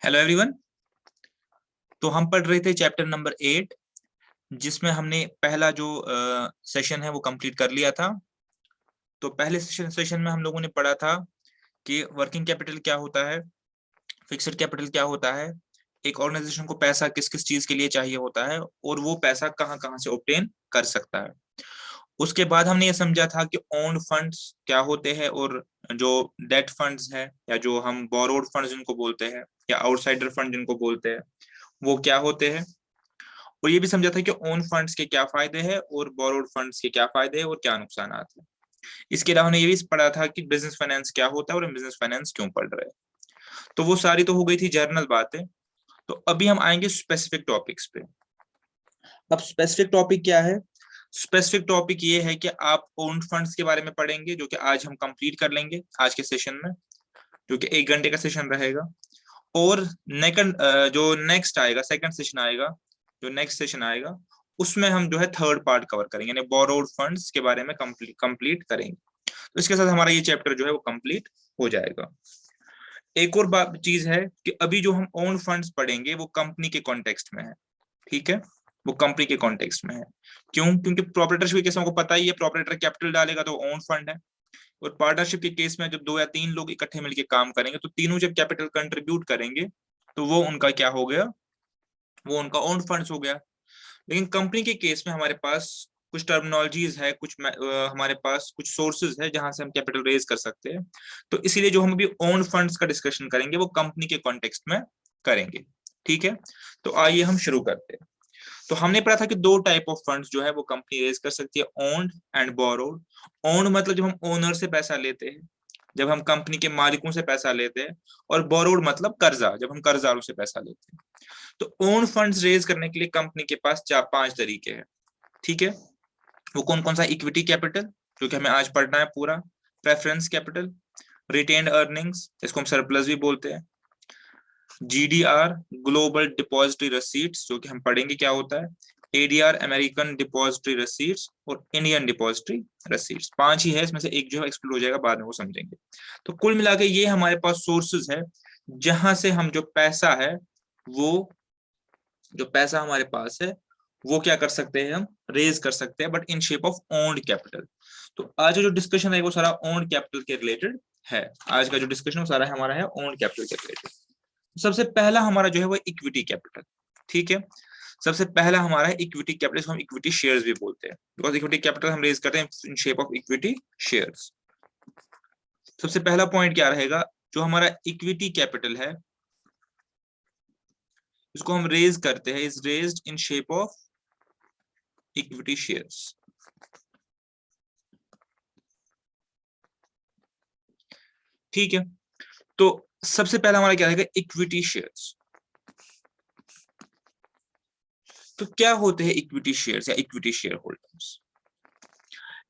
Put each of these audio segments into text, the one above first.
Hello everyone. तो हम पढ़ रहे थे चैप्टर नंबर 8, जिसमें हमने पहला जो सेशन है वो कंप्लीट कर लिया था। तो पहले सेशन में हम लोगों ने पढ़ा था कि वर्किंग कैपिटल क्या होता है, फिक्स्ड कैपिटल क्या होता है, एक ऑर्गेनाइजेशन को पैसा किस किस चीज के लिए चाहिए होता है और वो पैसा कहाँ कहाँ से ऑब्टेन कर सकता है। उसके बाद हमने ये समझा था कि ओन्ड फंड्स क्या होते हैं और जो डेट फंड्स है या जो हम बोरोड फंड्स जिनको बोलते हैं या आउटसाइडर फंड जिनको बोलते हैं वो क्या होते हैं। और ये भी समझा था कि ओन फंड्स के क्या फायदे हैं और बोरोड फंड्स के क्या फायदे हैं और क्या नुकसान हैं। इसके अलावा हमने ये भी पढ़ा था कि बिजनेस फाइनेंस क्या होता है और हम बिजनेस फाइनेंस क्यों पढ़ रहे हैं। तो वो सारी तो हो गई थी जर्नल बातें। तो अभी हम आएंगे स्पेसिफिक टॉपिक्स पे। अब स्पेसिफिक टॉपिक क्या है? स्पेसिफिक टॉपिक ये है कि आप ओन फंड्स के बारे में पढ़ेंगे, जो कि आज हम कंप्लीट कर लेंगे आज के सेशन में, जो कि 1 घंटे का सेशन रहेगा। और जो नेक्स्ट आएगा, सेकंड सेशन आएगा, जो नेक्स्ट सेशन आएगा उसमें हम जो है थर्ड पार्ट कवर करेंगे, यानी बोरोड फंड्स के बारे में कंप्लीट करेंगे। तो इसके साथ हमारा ये चैप्टर जो है वो कंप्लीट हो जाएगा। एक और बात चीज है कि अभी जो हम ओन फंड्स पढ़ेंगे वो कंपनी के कॉन्टेक्स्ट में है, ठीक है, वो कंपनी के कॉन्टेक्स्ट में है। क्यों? क्योंकि प्रोपराइटरशिप के केस में आपको पता ही है, प्रोपराइटर कैपिटल डालेगा तो ओन फंड है। और पार्टनरशिप के केस में जब 2 या 3 लोग इकट्ठे मिलकर काम करेंगे तो तीनों जब कैपिटल कंट्रीब्यूट करेंगे तो वो उनका क्या हो गया, वो उनका ओन फंड्स हो गया। लेकिन कंपनी के केस में हमारे पास कुछ टर्मिनोलॉजीज है, हमारे पास कुछ सोर्सेज है जहां से हम कैपिटल रेज कर सकते हैं। तो इसीलिए जो हम अभी ओन फंड्स का डिस्कशन करेंगे वो कंपनी के कॉन्टेक्स्ट में करेंगे, ठीक है। तो आइए हम शुरू करते हैं। तो हमने पढ़ा था कि 2 टाइप ऑफ फंड्स जो है वो कंपनी रेज कर सकती है, ओन्ड एंड बोरोड। ओन्ड मतलब जब हम ओनर से पैसा लेते हैं, जब हम कंपनी के मालिकों से पैसा लेते हैं। और बोरोड मतलब कर्जा, जब हम कर्जदारों से पैसा लेते हैं। तो ओन फंड्स रेज करने के लिए कंपनी के पास 4-5 तरीके हैं, ठीक है। वो कौन कौन सा? इक्विटी कैपिटल, जो कि हमें आज पढ़ना है पूरा। प्रेफरेंस कैपिटल, रिटेन्ड अर्निंग्स, इसको हम सरप्लस भी बोलते हैं। जीडीआर, ग्लोबल डिपॉजिटरी रसीट्स, जो कि हम पढ़ेंगे क्या होता है। एडीआर, अमेरिकन डिपॉजिटरी रसीट्स, और इंडियन डिपॉजिटरी रसीट्स। 5 ही है, इसमें से एक जो है एक्सक्लूड हो जाएगा, बाद में वो समझेंगे। तो कुल मिला के ये हमारे पास सोर्सेज है जहां से हम जो पैसा है, वो जो पैसा हमारे पास है वो क्या कर सकते हैं, हम रेज कर सकते हैं, but in shape of owned capital. तो आज जो डिस्कशन है वो सारा ओन्ड कैपिटल के रिलेटेड है। आज का जो डिस्कशन सारा हमारा है ओन्ड कैपिटल के रिलेटेड। सबसे पहला हमारा जो है वो इक्विटी कैपिटल, ठीक है। सबसे पहला हमारा है इक्विटी कैपिटल, इसको हम इक्विटी शेयर्स भी बोलते हैं, बिकॉज इक्विटी कैपिटल हम रेज करते हैं in shape of equity shares. सबसे पहला पॉइंट क्या रहेगा? जो हमारा इक्विटी कैपिटल है इसको हम रेज करते हैं, is raised in shape of equity shares. ठीक है। तो सबसे पहला हमारा क्या रहेगा? Equity shares. तो क्या होते हैं इक्विटी शेयर्स या equity share holders?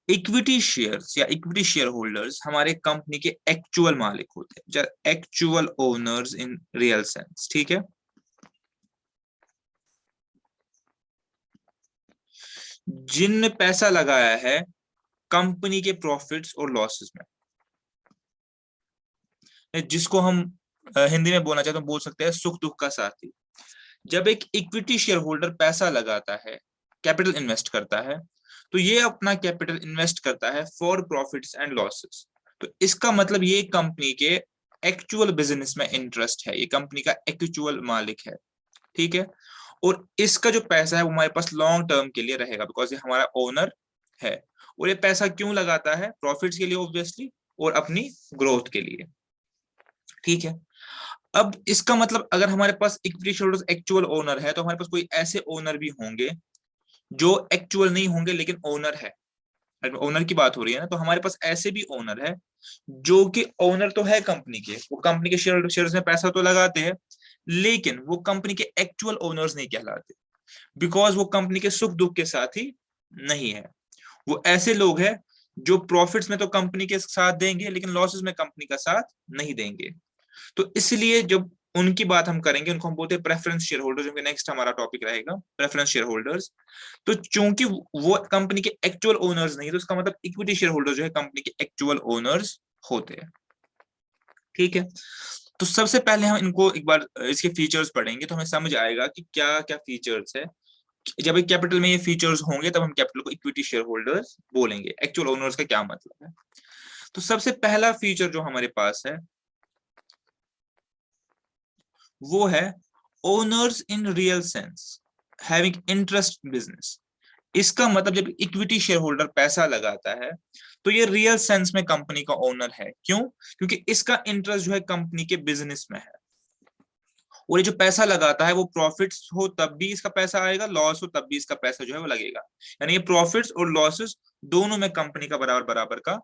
Equity shares या इक्विटी शेयर होल्डर्स हमारे कंपनी के एक्चुअल मालिक होते हैं, actual owners in real sense, ठीक है। जिनने पैसा लगाया है कंपनी के प्रॉफिट्स और लॉसेस में, जिसको हम हिंदी में बोलना चाहते हैं, बोल सकते हैं सुख दुख का साथी। जब एक इक्विटी शेयर होल्डर पैसा लगाता है, कैपिटल इन्वेस्ट करता है, तो ये अपना कैपिटल इन्वेस्ट करता है फॉर प्रॉफिट्स एंड लॉसेस। तो इसका मतलब ये कंपनी के एक्चुअल बिजनेस में इंटरेस्ट है, ये कंपनी का एक्चुअल मालिक है, ठीक है। और इसका जो पैसा है वो हमारे पास लॉन्ग टर्म के लिए रहेगा, बिकॉज ये हमारा ओनर है। और ये पैसा क्यों लगाता है? प्रॉफिट्स के लिए ऑब्वियसली, और अपनी ग्रोथ के लिए, ठीक है। अब इसका मतलब अगर हमारे पास इक्विटी शेयरहोल्डर्स एक्चुअल ओनर है तो हमारे पास कोई ऐसे ओनर भी होंगे जो एक्चुअल नहीं होंगे लेकिन ओनर है। ओनर की बात हो रही है ना, तो हमारे पास ऐसे भी ओनर है जो कि ओनर तो है कंपनी के, वो कंपनी के शेयर्स में पैसा तो लगाते हैं, लेकिन वो कंपनी के एक्चुअल ओनर्स नहीं कहलाते, बिकॉज वो कंपनी के सुख दुख के साथी नहीं है। वो ऐसे लोग हैं जो प्रॉफिट्स में तो कंपनी के साथ देंगे लेकिन लॉसेस में कंपनी का साथ नहीं देंगे। तो इसलिए जब उनकी बात हम करेंगे उनको हम बोलते हैं प्रेफरेंस शेयर होल्डर, जो कि नेक्स्ट हमारा टॉपिक रहेगा, प्रेफरेंस शेयर होल्डर्स। तो चूंकि वो कंपनी के एक्चुअल ओनर्स नहीं, तो इसका मतलब इक्विटी शेयर होल्डर जो है कंपनी के एक्चुअल ओनर्स होते हैं, ठीक है। तो सबसे पहले हम इनको एक बार इसके फीचर्स पढ़ेंगे तो हमें समझ आएगा कि क्या क्या फीचर्स है। जब एक कैपिटल में ये फीचर्स होंगे तब हम कैपिटल को इक्विटी शेयर होल्डर्स बोलेंगे, एक्चुअल ओनर्स का क्या मतलब है। तो सबसे पहला फीचर जो हमारे पास है वो है owners in real sense having interest in business. इसका मतलब जब इक्विटी शेयर होल्डर पैसा लगाता है तो ये रियल सेंस में कंपनी का ओनर है। क्यों? क्योंकि इसका इंटरेस्ट जो है कंपनी के बिजनेस में है, और ये जो पैसा लगाता है वो प्रॉफिट्स हो तब भी इसका पैसा आएगा, लॉस हो तब भी इसका पैसा जो है वो लगेगा। यानी ये प्रॉफिट्स और लॉसेस दोनों में कंपनी का बराबर बराबर का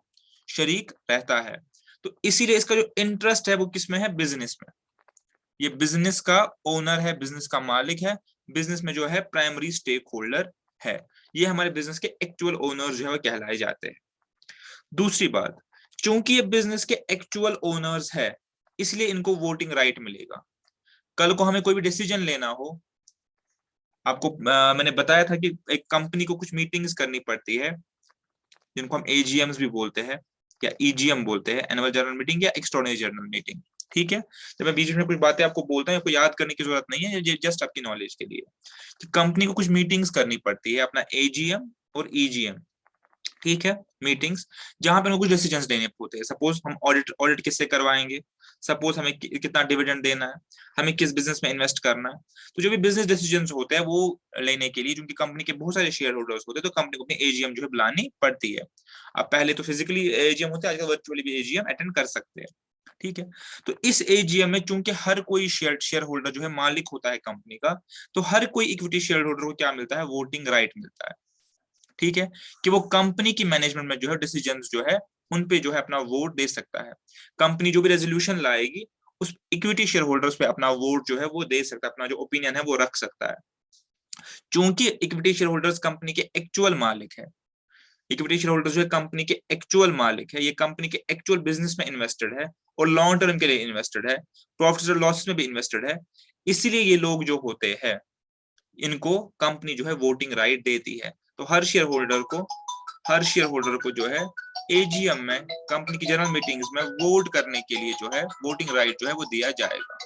शरीक रहता है। तो इसीलिए इसका जो इंटरेस्ट है वो किसमें है? बिजनेस में। ये बिजनेस का ओनर है, बिजनेस का मालिक है, बिजनेस में जो है प्राइमरी स्टेक होल्डर है। ये हमारे बिजनेस के एक्चुअल ओनर जो है वो कहलाए जाते हैं। दूसरी बात, चूंकि ये बिजनेस के एक्चुअल ओनर्स है इसलिए इनको वोटिंग राइट मिलेगा। कल को हमें कोई भी डिसीजन लेना हो, आपको मैंने बताया था कि एक कंपनी को कुछ मीटिंग्स करनी पड़ती है जिनको हम एजीएम्स भी बोलते हैं या ईजीएम बोलते हैं, एनुअल जनरल मीटिंग या एक्सट्राऑर्डिनरी जनरल मीटिंग। ठीक है, जब मैं बीच में कुछ बातें आपको बोलता हूँ, आपको याद करने की जरूरत नहीं है, ये जस्ट आपकी नॉलेज के लिए। कि कंपनी को कुछ मीटिंग्स करनी पड़ती है, अपना एजीएम और ईजीएम, ठीक है, मीटिंग्स, जहां पे हमें कुछ डिसीजंस लेने होते हैं। सपोज हम ऑडिट ऑडिट किससे करवाएंगे, सपोज हमें कितना डिविडेंड देना है, हमें किस बिजनेस में इन्वेस्ट करना है। तो जो भी बिजनेस डिसीजंस होते हैं वो लेने के लिए, क्योंकि कंपनी के बहुत सारे शेयर होल्डर्स होते हैं, तो कंपनी को अपनी एजीएम जो है बुलानी पड़ती है। अब पहले तो फिजिकली एजीएम होते हैं, आजकल वर्चुअली भी एजीएम अटेंड कर सकते हैं। ठीक है, तो इस एजीएम में चूंकि हर कोई शेयर होल्डर जो है मालिक होता है कंपनी का, तो हर कोई इक्विटी शेयर होल्डर को क्या मिलता है? वोटिंग राइट मिलता है। ठीक है, कि वो कंपनी की मैनेजमेंट में जो है डिसीजंस जो है उन पे जो है अपना वोट दे सकता है। कंपनी जो भी रेजोल्यूशन लाएगी उस इक्विटी शेयर होल्डर्स पे अपना वोट जो है वो दे सकता है, अपना जो ओपिनियन है वो रख सकता है। चूंकि इक्विटी शेयर होल्डर्स कंपनी के एक्चुअल मालिक है, इक्विटी शेयर होल्डर्स जो है कंपनी के एक्चुअल मालिक है, ये कंपनी के एक्चुअल बिजनेस में इन्वेस्टेड है और लॉन्ग टर्म के लिए इन्वेस्टेड है, प्रॉफिट और लॉसेस में भी इन्वेस्टेड है। इसीलिए ये लोग जो होते हैं इनको कंपनी जो है वोटिंग राइट देती है। तो हर शेयर होल्डर को जो है एजीएम में, कंपनी की जनरल मीटिंग्स में वोट करने के लिए जो है वोटिंग राइट जो है वो दिया जाएगा।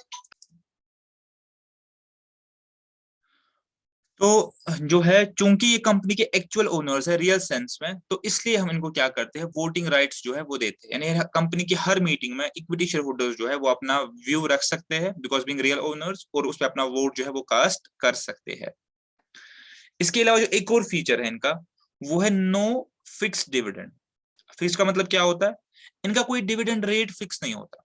तो जो है चूंकि ये कंपनी के एक्चुअल ओनर्स है रियल सेंस में, तो इसलिए हम इनको क्या करते हैं? वोटिंग राइट्स जो है वो देते हैं। यानी कंपनी की हर मीटिंग में इक्विटी शेयर होल्डर्स जो है वो अपना व्यू रख सकते हैं बिकॉज बीइंग रियल ओनर्स, और उस पर अपना वोट जो है वो कास्ट कर सकते हैं। इसके अलावा जो एक और फीचर है इनका वो है नो फिक्स डिविडेंड। फिक्स का मतलब क्या होता है? इनका कोई डिविडेंड रेट फिक्स नहीं होता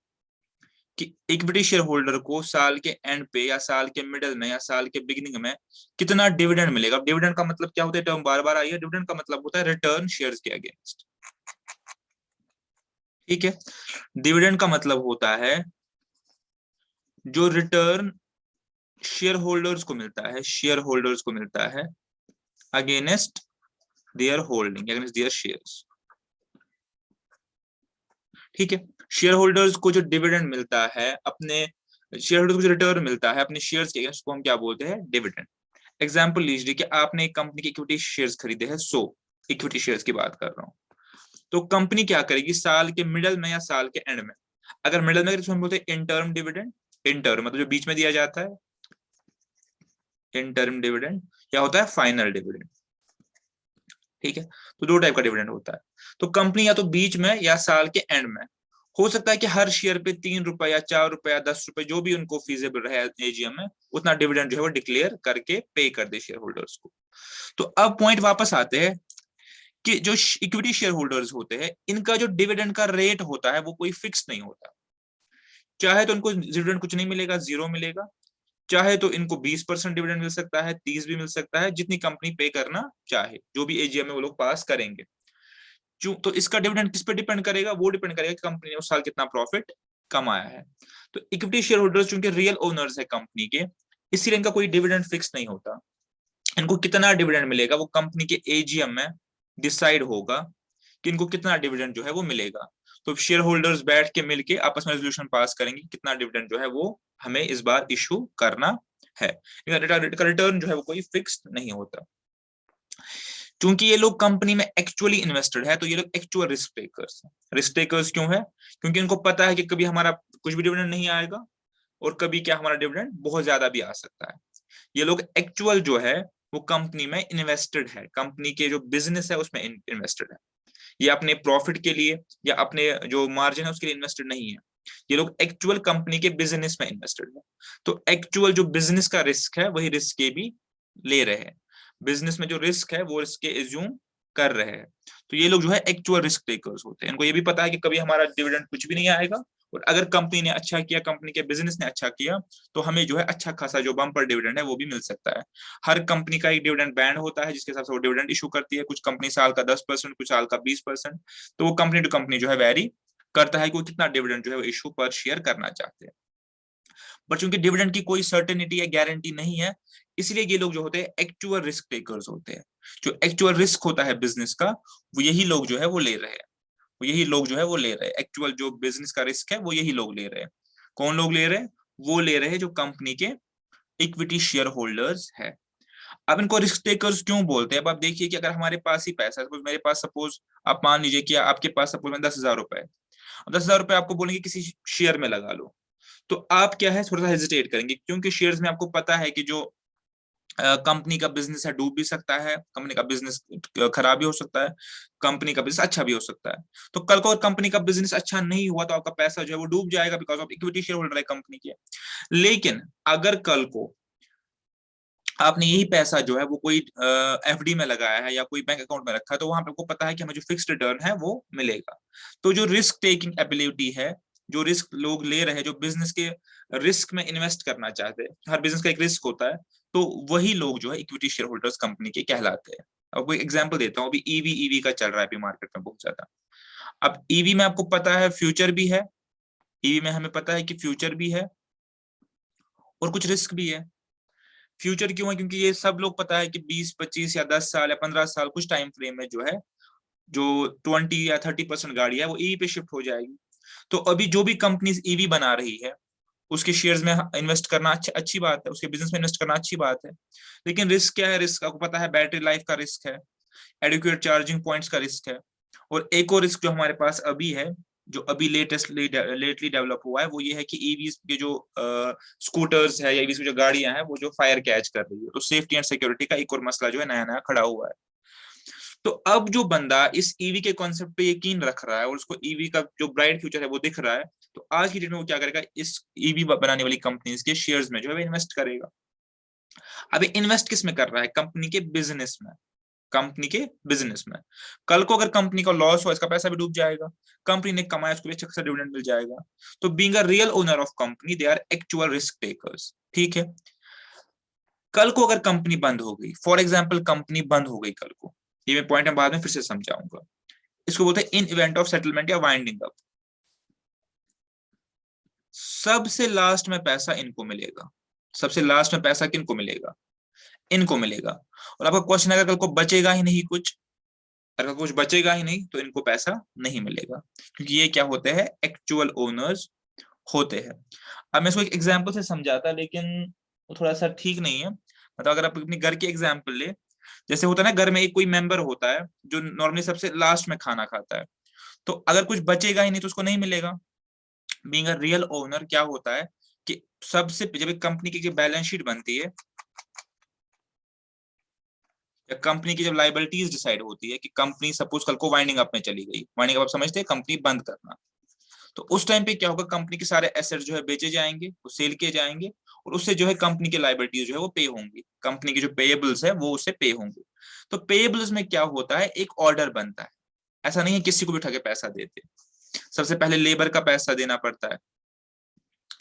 कि इक्विटी शेयर होल्डर को साल के एंड पे या साल के मिडिल में या साल के बिगिनिंग में कितना डिविडेंड मिलेगा। डिविडेंड का मतलब क्या होता है? टर्म बार बार आई है। डिविडेंड का मतलब होता है रिटर्न शेयर्स के अगेंस्ट। ठीक है, डिविडेंड का मतलब होता है जो रिटर्न शेयर होल्डर्स को मिलता है, शेयर होल्डर्स को मिलता है against their holding, against their shares. ठीक है, शेयर होल्डर्स को जो डिविडेंड मिलता है, अपने शेयर होल्डर्स को जो रिटर्न मिलता है अपने शेयर्स के अगेंस्ट, को हम क्या बोलते हैं? डिविडेंड। एग्जाम्पल लीजिए कि आपने एक कंपनी के इक्विटी शेयर्स खरीदे हैं, 100 इक्विटी शेयर्स की बात कर रहा हूं। तो कंपनी क्या करेगी साल के मिडल में या साल के एंड में? अगर मिडल में तो हम बोलते हैं इंटर्म डिविडेंड। इंटर्म मतलब जो बीच में दिया जाता है, इंटर्म डिविडेंड, या होता है फाइनल डिविडेंड। ठीक है, तो दो टाइप का डिविडेंड होता है। तो कंपनी या तो बीच में या साल के एंड में, हो सकता है कि हर शेयर पे 3 रुपए या 4 रुपए या 10 रुपए जो भी उनको फीजेबल रहे एजीएम में, उतना डिविडेंड जो है वो डिक्लेयर करके पे कर दे शेयर होल्डर्स को। तो अब पॉइंट वापस आते हैं कि जो इक्विटी शेयर होल्डर्स होते हैं इनका जो डिविडेंड का रेट होता है वो कोई फिक्स नहीं होता। चाहे तो इनको डिविडेंड कुछ नहीं मिलेगा, जीरो मिलेगा, चाहे तो इनको 20% डिविडेंड मिल सकता है, 30 भी मिल सकता है, जितनी कंपनी पे करना चाहे, जो भी एजीएम में वो लोग पास करेंगे। तो इसका डिविडेंड किस पे डिपेंड करेगा? वो डिपेंड करेगा कि कंपनी ने उस साल कितना प्रॉफिट कमाया है। तो इक्विटी शेयर होल्डर्स चूंकि रियल ओनर्स है कंपनी के, इसीलिए इनका कोई डिविडेंड फिक्स नहीं होता। इनको कितना डिविडेंड मिलेगा वो कंपनी के एजीएम में डिसाइड होगा कि इनको कितना डिविडेंड जो है वो मिलेगा। तो शेयर होल्डर्स बैठ के मिलके आपस में रेजोल्यूशन पास करेंगे कितना डिविडेंड जो है वो हमें इस बार इशू करना है। रिटर्न जो है वो कोई फिक्स नहीं होता। क्योंकि ये लोग कंपनी में एक्चुअली इन्वेस्टेड है, तो ये लोग एक्चुअल रिस्क टेकर्स हैं। रिस्क टेकर्स क्यों है? क्योंकि इनको पता है कि कभी हमारा कुछ भी डिविडेंड नहीं आएगा और कभी क्या हमारा डिविडेंड बहुत ज्यादा भी आ सकता है। ये लोग एक्चुअल जो है वो कंपनी में इन्वेस्टेड है, कंपनी के जो बिजनेस है उसमें इन्वेस्टेड है। ये अपने प्रॉफिट के लिए या अपने जो मार्जिन है उसके लिए इन्वेस्टेड नहीं है, ये लोग एक्चुअल कंपनी के बिजनेस में इन्वेस्टेड है। तो एक्चुअल जो बिजनेस का रिस्क है वही रिस्क के भी ले रहे हैं, बिजनेस में जो रिस्क है वो रिस्क के एज्यूम कर रहे हैं। तो ये लोग जो है एक्चुअल रिस्क टेकर्स होते हैं। इनको ये भी पता है कि कभी हमारा डिविडेंड कुछ भी नहीं आएगा, और अगर कंपनी ने अच्छा किया, कंपनी के बिजनेस ने अच्छा किया, तो हमें जो है अच्छा खासा जो बम्पर डिविडेंड है वो भी मिल सकता है। हर कंपनी का एक डिविडेंड बैंड होता है जिसके हिसाब से वो डिविडेंड इशू करती है। कुछ कंपनी साल का 10%, कुछ साल का 20%, तो वो कंपनी टू कंपनी जो है वेरी करता है कि वो कितना डिविडेंड जो है वो इशू पर शेयर करना चाहते हैं। बट चूंकि डिविडेंड की कोई सर्टेनिटी या गारंटी नहीं है, इसलिए ये लोग जो होते हैं एक्चुअल रिस्क टेकर्स होते हैं। जो एक्चुअल रिस्क होता है बिजनेस का, वो यही लोग जो है वो ले रहे हैं, वो यही लोग जो है वो ले रहे हैं। एक्चुअल जो बिजनेस का रिस्क है वो यही लोग ले रहे हैं। कौन लोग ले रहे हैं? वो ले रहे हैं जो कंपनी के इक्विटी शेयर होल्डर्स है। अब इनको रिस्क टेकर्स क्यों बोलते हैं? अब आप देखिए कि अगर हमारे पास ही पैसा है, सपोज मेरे पास, सपोज आप मान लीजिए कि आपके पास सपोज में 10,000 रुपए है। 10,000 रुपए आपको बोलेंगे किसी शेयर में लगा लो, तो आप क्या है थोड़ा सा हेजिटेट करेंगे, क्योंकि शेयर्स में आपको पता है कि जो कंपनी का बिजनेस है डूब भी सकता है, कंपनी का बिजनेस खराब भी हो सकता है, कंपनी का बिजनेस अच्छा भी हो सकता है। तो कल को अगर कंपनी का बिजनेस अच्छा नहीं हुआ तो आपका पैसा जो है वो डूब जाएगा, because of equity share holder है कंपनी के। लेकिन अगर कल को आपने यही पैसा जो है वो कोई एफडी में लगाया है या कोई बैंक अकाउंट में रखा है, तो वहां पे आपको पता है कि हमें जो फिक्स्ड रिटर्न है वो मिलेगा। तो जो रिस्क टेकिंग एबिलिटी है, जो रिस्क लोग ले रहे हैं, जो बिजनेस के रिस्क में इन्वेस्ट करना चाहते हैं, हर बिजनेस का एक रिस्क होता है, तो वही लोग जो है इक्विटी शेयर होल्डर्स कंपनी के कहलाते हैं। अब कोई एग्जांपल देता हूँ, अभी ईवी का चल रहा है अभी मार्केट में बहुत ज्यादा। अब ईवी में आपको पता है फ्यूचर भी है, ईवी में हमें पता है कि फ्यूचर भी है और कुछ रिस्क भी है। फ्यूचर क्यों है? क्योंकि ये सब लोग पता है कि 20 25 या 10 साल या 15 साल कुछ टाइम फ्रेम में जो है, जो 20 या 30% गाड़ी है वो ईवी पे शिफ्ट हो जाएगी। तो अभी जो भी कंपनीज ईवी बना रही है उसके शेयर्स में इन्वेस्ट करना अच्छी बात है, उसके बिजनेस में इन्वेस्ट करना अच्छी बात है। लेकिन रिस्क क्या है? रिस्क आपको पता है, बैटरी लाइफ का रिस्क है, एडिक्वेट चार्जिंग पॉइंट्स का रिस्क है, और एक और रिस्क जो हमारे पास अभी है, जो अभी लेटली डेवलप हुआ है, वो ये है कि ईवीज के जो स्कूटर्स है या ईवीज की जो गाड़ियां हैं वो जो फायर कैच कर रही है, तो सेफ्टी एंड सिक्योरिटी का एक और मसला जो है नया नया खड़ा हुआ है। तो अब जो बंदा इस ईवी के कॉन्सेप्ट पे यकीन रख रहा है और उसको ईवी का जो ब्राइट फ्यूचर है वो दिख रहा है, तो आज की डेट में वो क्या करेगा? इस ईवी बनाने वाली कंपनीज के शेयर्स में जो है इन्वेस्ट करेगा। अब इन्वेस्ट किस में कर रहा है? कंपनी के बिजनेस में, कंपनी के बिजनेस में। कल को अगर कंपनी का लॉस हो, इसका पैसा भी डूब जाएगा, कंपनी ने कमाया उसको भी अच्छा खासा डिविडेंड मिल जाएगा। तो being a real owner of company, they are actual risk takers. ठीक है, कल को अगर कंपनी बंद हो गई, फॉर एग्जाम्पल कंपनी बंद हो गई कल को, ये मैं पॉइंट बाद में फिर से समझाऊंगा, इसको बोलते हैं इन इवेंट ऑफ सेटलमेंट या वाइंडिंग अप। सबसे लास्ट में पैसा इनको मिलेगा, सबसे लास्ट में पैसा किनको मिलेगा? इनको मिलेगा। और आपका क्वेश्चन अगर कल को बचेगा ही नहीं कुछ, अगर कुछ बचेगा ही नहीं तो इनको पैसा नहीं मिलेगा, क्योंकि ये क्या होते हैं? एक्चुअल ओनर्स होते हैं। अब मैं इसको एक एग्जांपल से समझाता, लेकिन वो थोड़ा सा ठीक नहीं है। मतलब अगर आप अपने घर के एग्जांपल ले, जैसे होता है ना, घर में एक कोई मेंबर होता है जो नॉर्मली सबसे लास्ट में खाना खाता है, तो अगर कुछ बचेगा ही नहीं तो उसको नहीं मिलेगा। बीइंग अ रियल ओनर क्या होता है कि सबसे जब एक कंपनी की बैलेंस शीट बनती है या कंपनी की जब लाइबिलिटीज डिसाइड होती है कि कंपनी सपोज कल को वाइंडिंग अप में चली गई, वाइंडिंग अप आप समझते हैं कंपनी बंद करना, तो उस टाइम पे क्या होगा? कंपनी के सारे एसेट जो है बेचे जाएंगे, वो सेल किए जाएंगे, और उससे जो है कंपनी के लाइबिलिटीज जो है वो पे होंगी, कंपनी के जो पेएबल्स है वो उससे पे होंगे। तो पेएबल्स में क्या होता है? एक ऑर्डर बनता है। ऐसा नहीं है किसी को भी उठा के पैसा देते, सबसे पहले लेबर का पैसा देना पड़ता है,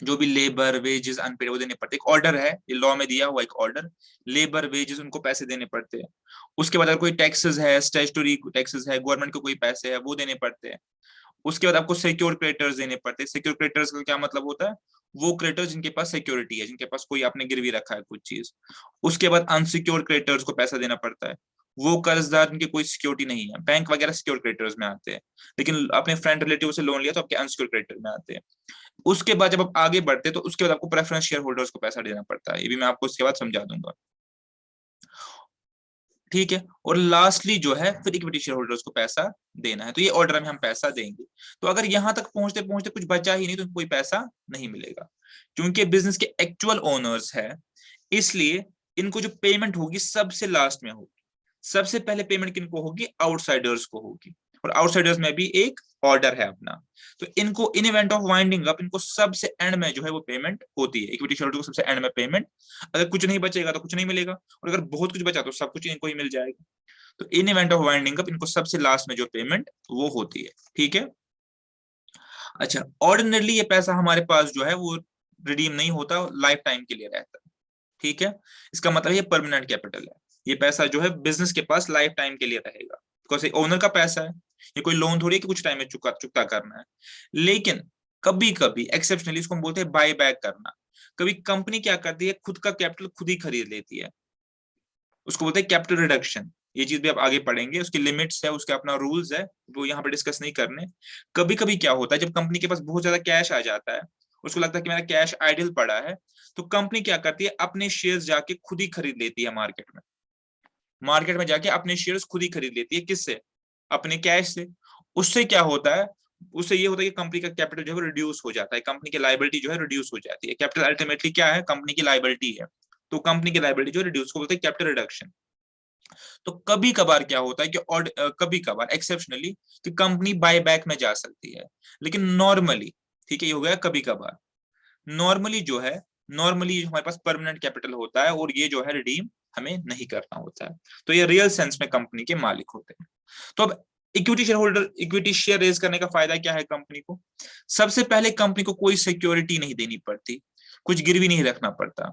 जो भी लेबर वेजेस अनपेड वो देने पड़ते, एक ऑर्डर है, ये लॉ में दिया हुआ एक ऑर्डर, लेबर वेजेस उनको पैसे देने पड़ते हैं। उसके बाद अगर कोई टैक्सेस है, स्टैट्यूटरी टैक्सेस है, गवर्नमेंट को कोई पैसे है वो देने पड़ते हैं। उसके बाद आपको सिक्योर क्रेडिटर्स देने पड़ते हैं। सिक्योर क्रेडिटर्स का क्या मतलब होता है? वो क्रेडिटर्स जिनके पास सिक्योरिटी है, जिनके पास कोई आपने गिरवी रखा है कुछ चीज। उसके बाद अनसिक्योर क्रेडिटर्स को पैसा देना पड़ता है, वो कर्जदार जिनके कोई सिक्योरिटी नहीं है, बैंक वगैरह सिक्योर क्रेडिटर्स में आते हैं, लेकिन अपने फ्रेंड रिलेटिव से लोन लिया तो आपके अनसिक्योर क्रेडिटर में आते हैं। उसके बाद जब आप आगे बढ़ते हैं तो उसके बाद आपको प्रेफरेंस शेयर होल्डर्स को पैसा देना पड़ता है, ये भी मैं आपको उसके बाद समझा दूंगा। ठीक है, और लास्टली जो है फिर इक्विटी शेयर होल्डर्स को पैसा देना है। तो ये ऑर्डर में हम पैसा देंगे। तो अगर यहां तक पहुंचते पहुंचते कुछ बचा ही नहीं तो कोई पैसा नहीं मिलेगा, क्योंकि बिजनेस के एक्चुअल ओनर्स है, इसलिए इनको जो पेमेंट होगी सबसे लास्ट में होगी। सबसे पहले पेमेंट किनको होगी? आउटसाइडर्स को होगी, और आउटसाइडर्स में भी एक ऑर्डर है अपना। तो इनको इन इवेंट ऑफ वाइंडिंग अप इनको सबसे एंड में जो है वो पेमेंट होती है, इक्विटी शेयर होल्डर को सबसे एंड में पेमेंट। अगर कुछ नहीं बचेगा तो कुछ नहीं मिलेगा, और अगर बहुत कुछ बचा तो सब कुछ इनको ही मिल जाएगा। तो इन इवेंट ऑफ वाइंडिंग अप इनको सबसे लास्ट में जो पेमेंट वो होती है। ठीक है, अच्छा, ऑर्डिनरली ये पैसा हमारे पास जो है वो रिडीम नहीं होता, लाइफ टाइम के लिए रहता है। ठीक है, इसका मतलब ये परमानेंट कैपिटल है। ये पैसा जो है बिजनेस के पास लाइफ टाइम के लिए रहेगा, बिकॉज ओनर का पैसा है, ये कोई लोन थोड़ी है कि कुछ टाइम में चुकता करना है। लेकिन कभी कभी एक्सेप्शनली इसको हम बोलते हैं बाय बैक करना। कभी कंपनी क्या करती है, खुद का कैपिटल खुद ही खरीद लेती है, उसको बोलते हैं कैपिटल रिडक्शन। ये चीज भी आप आगे पढ़ेंगे, उसकी लिमिट्स है, उसके अपना रूल्स है, वो यहाँ पे डिस्कस नहीं करने। कभी कभी क्या होता है, जब कंपनी के पास बहुत ज्यादा कैश आ जाता है, उसको लगता है कि मेरा कैश आइडल पड़ा है, तो कंपनी क्या करती है, अपने शेयर्स जाके खुद ही खरीद लेती है मार्केट में। मार्केट में जाके अपने शेयर्स खुद ही खरीद लेती है, किससे? अपने कैश से। उससे क्या होता है, उससे ये होता है कि कंपनी का कैपिटल जो है रिड्यूस हो जाता है, कंपनी की लाइबिलिटी जो है रिड्यूस हो जाती है। कैपिटल अल्टीमेटली क्या है, कंपनी की लाइबिलिटी है। तो कंपनी की लाइबिलिटी जो रिड्यूस को बोलते हैं कैपिटल रिडक्शन। तो कभी कभार क्या होता है कि और कभी कभार एक्सेप्शनली कि कंपनी बाय बैक में जा सकती है, लेकिन नॉर्मली, ठीक है, ये हो गया कभी कभार। नॉर्मली जो है, नॉर्मली हमारे पास परमानेंट कैपिटल होता है, और ये जो है रिडीम हमें नहीं करना होता है। तो ये रियल सेंस में कंपनी के मालिक होते हैं। तो अब equity share holder, equity share raise करने का फायदा क्या है कंपनी को? सबसे पहले कंपनी को कोई सिक्योरिटी नहीं देनी पड़ती, कुछ गिरवी नहीं रखना पड़ता,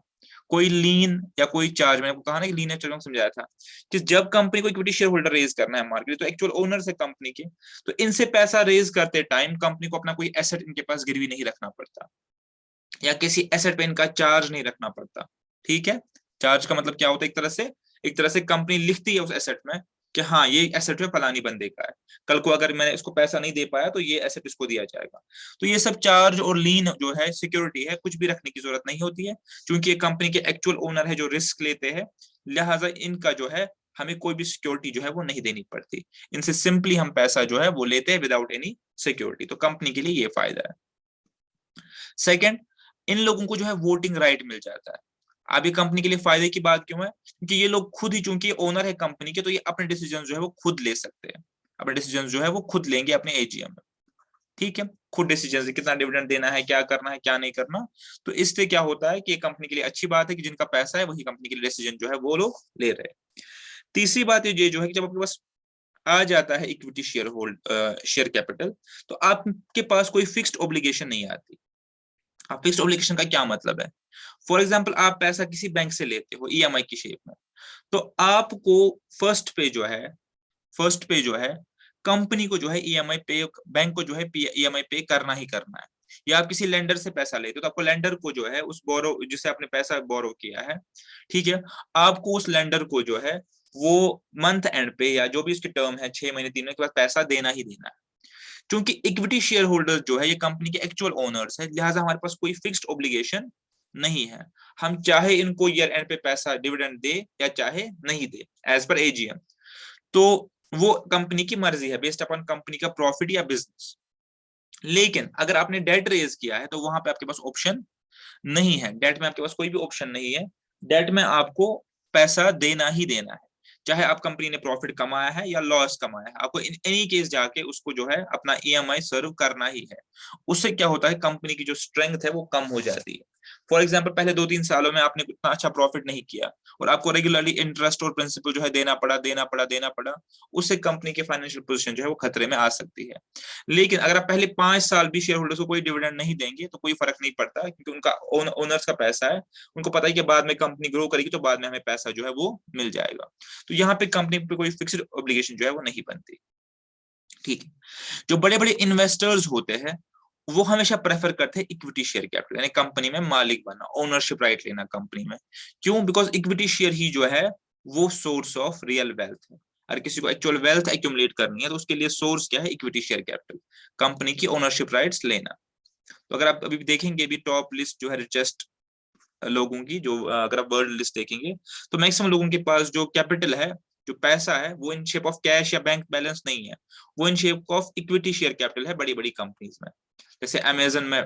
कोई लीन या कोई चार्ज। मैंने आपको कहा ना कि लीन या चार्ज समझाया था कि जब कंपनी को इक्विटी शेयर होल्डर रेज करना है मार्केट, तो एक्चुअल ओनर्स है कंपनी के, तो इनसे पैसा रेज करते टाइम कंपनी को अपना कोई एसेट इनके पास गिरवी नहीं रखना पड़ता, या किसी एसेट पे इनका चार्ज नहीं रखना पड़ता। ठीक है, चार्ज का मतलब क्या होता है, एक तरह से कंपनी लिखती है उस एसेट में कि हाँ ये एसेट है फलानी बंदे का है, कल को अगर मैंने इसको पैसा नहीं दे पाया तो ये एसेट इसको दिया जाएगा। तो ये सब चार्ज और लीन जो है, सिक्योरिटी है, कुछ भी रखने की जरूरत नहीं होती है, क्योंकि ये कंपनी के एक्चुअल ओनर है जो रिस्क लेते हैं। लिहाजा इनका जो है हमें कोई भी सिक्योरिटी जो है वो नहीं देनी पड़ती, इनसे सिंपली हम पैसा जो है वो लेते हैं विदाउट एनी सिक्योरिटी। तो कंपनी के लिए ये फायदा है। सेकंड, इन लोगों को जो है वोटिंग राइट मिल जाता है। अब ये कंपनी के लिए फायदे की बात क्यों है? क्योंकि ये लोग खुद ही, चूंकि ओनर है कंपनी के, तो ये अपने डिसीजन जो है वो खुद ले सकते हैं, अपने डिसीजन जो है वो खुद लेंगे अपने एजीएम में। ठीक है, खुद डिसीजन, कितना डिविडेंड देना है, क्या करना है, क्या नहीं करना। तो इससे क्या होता है कि ये कंपनी के लिए अच्छी बात है कि जिनका पैसा है वही कंपनी के लिए डिसीजन जो है वो लोग ले रहे हैं। तीसरी बात ये जो है कि जब आपके पास आ जाता है इक्विटी शेयर कैपिटल, तो आपके पास कोई फिक्स्ड ऑब्लिगेशन नहीं आती। अब फिक्स्ड ऑब्लिगेशन का क्या मतलब है? फॉर एग्जाम्पल, आप पैसा किसी बैंक से लेते हो ईएमआई की शेप में, तो आपको फर्स्ट पे जो है कंपनी को जो है ईएमआई पे, बैंक को जो है ईएमआई पे करना ही करना है। या आप किसी लेंडर से पैसा लेते हो तो आपको लेंडर को जो है उस बोरो, जिसे आपने पैसा बोरो किया है, ठीक है, आपको उस लेंडर को जो है वो मंथ एंड पे या जो भी उसकी टर्म है 6 महीने 3 महीने के बाद पैसा देना ही देना है। क्योंकि इक्विटी शेयर होल्डर जो है ये कंपनी के एक्चुअल ओनर्स है, लिहाजा हमारे पास कोई फिक्स्ड ऑब्लिगेशन नहीं है। हम चाहे इनको ईयर एंड पे पैसा डिविडेंड दे या चाहे नहीं दे, एज पर एजीएम, तो वो कंपनी की मर्जी है, बेस्ड अपॉन कंपनी का प्रॉफिट या बिजनेस। लेकिन अगर आपने डेट रेज किया है तो वहां पे आपके पास ऑप्शन नहीं है, डेट में आपके पास कोई भी ऑप्शन नहीं है। डेट में आपको पैसा देना ही देना है, चाहे आप कंपनी ने प्रॉफिट कमाया है या लॉस कमाया है, आपको इन एनी केस जाके उसको जो है अपना ईएमआई सर्व करना ही है। उससे क्या होता है, कंपनी की जो स्ट्रेंथ है वो कम हो जाती है। फॉर एग्जाम्पल, पहले 2-3 सालों में आपने इतना अच्छा प्रॉफिट नहीं किया और आपको रेगुलरली इंटरेस्ट और प्रिंसिपल जो है देना पड़ा, उससे कंपनी की फाइनेंशियल पोजीशन जो है वो खतरे में आ सकती है। लेकिन अगर आप पहले 5 साल भी शेयर होल्डर्स को कोई डिविडेंड नहीं देंगे तो कोई फर्क नहीं पड़ता, क्योंकि उनका ओनर्स का पैसा है, उनको पता है कि बाद में कंपनी ग्रो करेगी तो बाद में हमें पैसा जो है वो मिल जाएगा। तो यहाँ पे कंपनी पे कोई फिक्स्ड ऑब्लिगेशन जो है वो नहीं बनती। ठीक है, जो बड़े बड़े इन्वेस्टर्स होते हैं वो हमेशा प्रेफर करते हैं इक्विटी शेयर कैपिटल, यानी कंपनी में मालिक बनना, ओनरशिप राइट लेना कंपनी में। क्यों? बिकॉज इक्विटी शेयर ही जो है वो सोर्स ऑफ रियल वेल्थ है। अगर किसी को एक्चुअल वेल्थ एक्यूमुलेट करनी है तो उसके लिए सोर्स क्या है? इक्विटी शेयर कैपिटल, कंपनी की ओनरशिप राइट्स लेना। तो अगर आप अभी देखेंगे भी टॉप लिस्ट जो है रिचेस्ट लोगों की, जो अगर आप वर्ल्ड लिस्ट देखेंगे तो मैक्सिमम लोगों के पास जो कैपिटल है जो पैसा है वो इन शेप ऑफ कैश या बैंक बैलेंस नहीं है, वो in shape of equity share capital है बड़ी बड़ी कंपनीज में। जैसे अमेजन में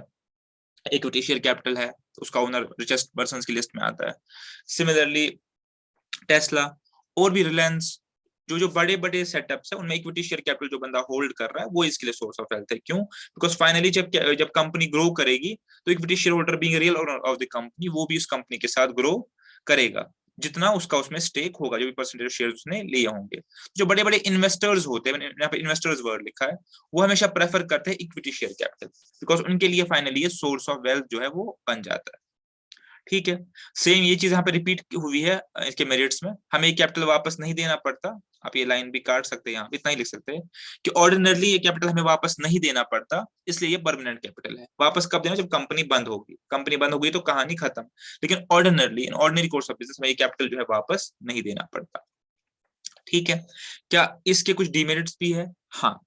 इक्विटी शेयर कैपिटल है, उसका ओनर रिचेस्ट पर्सन की लिस्ट में आता है। सिमिलरली टेस्ला और भी रिलायंस, जो जो बड़े बड़े सेटअप्स है उनमें इक्विटी शेयर कैपिटल जो बंदा होल्ड कर रहा है वो इसके लिए सोर्स ऑफ वेल्थ है। क्यों? बिकॉज फाइनली जब कंपनी ग्रो करेगी तो equity share holder being real owner of the company, वो भी उस कंपनी के साथ ग्रो करेगा जितना उसका उसमें स्टेक होगा, जो भी परसेंटेज शेयर उसने लिए होंगे। जो बड़े बड़े इन्वेस्टर्स होते हैं, यहाँ पे इन्वेस्टर्स वर्ड लिखा है, वो हमेशा प्रेफर करते हैं इक्विटी शेयर कैपिटल, बिकॉज उनके लिए फाइनली ये सोर्स ऑफ वेल्थ जो है वो बन जाता है। ठीक है, सेम ये चीज यहाँ पे रिपीट हुई है इसके मेरिट्स में। हमें कैपिटल वापस नहीं देना पड़ता, आप ये लाइन भी काट सकते हैं, यहाँ पे इतना ही लिख सकते हैं कि ऑर्डिनरली ये कैपिटल हमें वापस नहीं देना पड़ता, इसलिए ये परमानेंट कैपिटल है। वापस कब देना? जब कंपनी बंद होगी। कंपनी बंद हो गई तो कहानी खत्म। लेकिन ordinarily in ordinary course of business में ये कैपिटल जो है वापस नहीं देना पड़ता। ठीक है, क्या इसके कुछ डिमेरिट्स भी है? हाँ,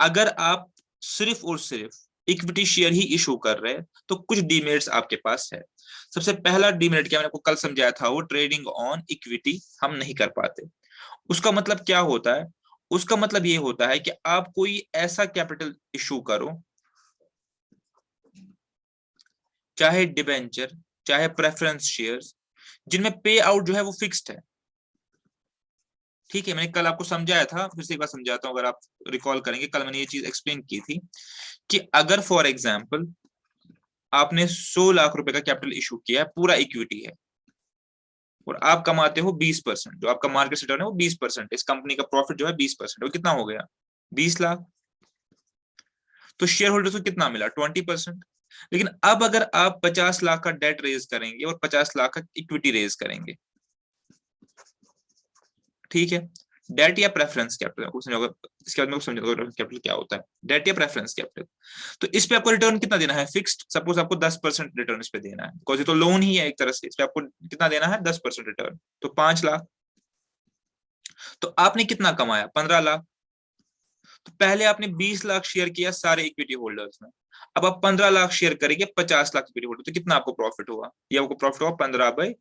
अगर आप सिर्फ और सिर्फ इक्विटी शेयर ही इशू कर रहे हैं तो कुछ डिमेरिट्स आपके पास है। सबसे पहला डिमेरिट क्या मैंने आपको कल समझाया था, वो ट्रेडिंग ऑन इक्विटी हम नहीं कर पाते। उसका मतलब क्या होता है? उसका मतलब ये होता है कि आप कोई ऐसा कैपिटल इशू करो, चाहे डिबेंचर चाहे प्रेफरेंस शेयर्स, जिनमें पे आउट जो है वो फिक्स्ड है। ठीक है, मैंने कल आपको समझाया था, फिर से एक बार समझाता हूं अगर आप रिकॉल करेंगे। कल मैंने ये चीज एक्सप्लेन की थी कि अगर फॉर एग्जांपल आपने 100 लाख रुपए का कैपिटल इशू किया है, पूरा इक्विटी है, और आप कमाते हो 20%, जो आपका मार्केट रिटर्न है वो 20%, इस कंपनी का प्रॉफिट जो है 20%, वो कितना हो गया? 20 लाख। तो शेयर होल्डर्स को कितना मिला? 20%। लेकिन अब अगर आप 50 लाख का डेट रेज करेंगे और 50 लाख का इक्विटी रेज करेंगे, ठीक है, डेट या प्रेफरेंस कैपिटल, इसके बाद में समझाऊंगा कैपिटल क्या होता है, डेट या प्रेफरेंस कैपिटल। तो इस पे आपको रिटर्न कितना देना है? फिक्स्ड। सपोज आपको 10% रिटर्न इस पे देना है, बिकॉज ये तो लोन ही है एक तरह से, इस पे आपको कितना देना है? 10% रिटर्न, तो 5 लाख। तो आपने कितना कमाया? 15 लाख। तो पहले आपने 20 लाख शेयर किया सारे इक्विटी होल्डर्स में, अब आप 15 लाख शेयर करेंगे 50 लाख इक्विटी होल्डर, तो कितना आपको प्रॉफिट हुआ? ये आपको प्रॉफिट हुआ 15/50,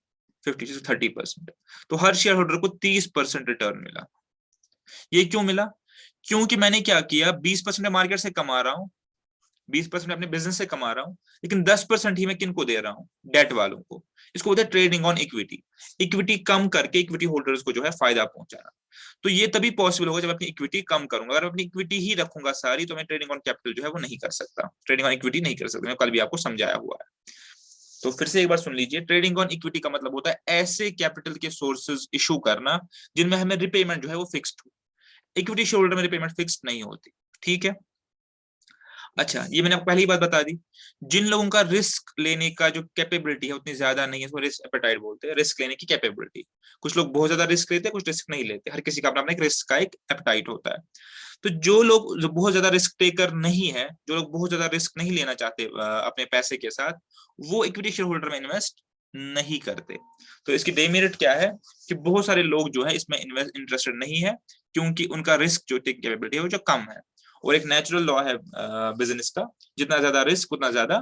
30%। तो हर शेयर होल्डर को 30% रिटर्न मिला। ये क्यों मिला? क्योंकि मैंने क्या किया, 20% मार्केट से कमा रहा हूं, 20% अपने बिजनेस से कमा रहा हूं, लेकिन 10% ही मैं किनको दे रहा हूं? डेट वालों को। इसको बोलते हैं ट्रेडिंग ऑन इक्विटी। इक्विटी कम करके इक्विटी होल्डर्स को जो है फायदा पहुंचाना। तो ये तभी पॉसिबल होगा जब अपनी इक्विटी कम करूंगा। अगर अपनी इक्विटी ही रखूंगा सारी, तो मैं ट्रेडिंग ऑन कैपिटल जो है वो नहीं कर सकता, ट्रेडिंग ऑन इक्विटी नहीं कर सकता। मैं कल भी आपको समझाया हुआ है। तो फिर से एक बार सुन लीजिए, ट्रेडिंग ऑन इक्विटी का मतलब होता है ऐसे कैपिटल के सोर्सेज इशू करना जिनमें हमें रिपेमेंट जो है वो फिक्स्ड हो। इक्विटी शेयर होल्डर में रिपेमेंट फिक्स्ड नहीं होती। ठीक है, अच्छा, ये मैंने आपको पहली बात बता दी। जिन लोगों का रिस्क लेने का जो कैपेबिलिटी है उतनी ज्यादा नहीं है, इसको रिस्क एपेटाइट बोलते हैं, रिस्क लेने की कैपेबिलिटी। कुछ लोग बहुत ज्यादा रिस्क लेते हैं, कुछ रिस्क नहीं लेते। हर किसी का अपना अपना एक रिस्क का एक एपेटाइट होता है। तो जो लोग जो बहुत ज्यादा रिस्क टेकर नहीं है, जो लोग बहुत ज्यादा रिस्क नहीं लेना चाहते अपने पैसे के साथ, वो इक्विटी शेयर होल्डर में इन्वेस्ट नहीं करते। तो इसकी डेमेरिट क्या है कि बहुत सारे लोग जो है इसमें इंटरेस्टेड नहीं है, क्योंकि उनका रिस्क जो टेक कैपेबिलिटी है वो जो कम है। और एक नेचुरल लॉ है बिजनेस का, जितना ज्यादा रिस्क उतना ज्यादा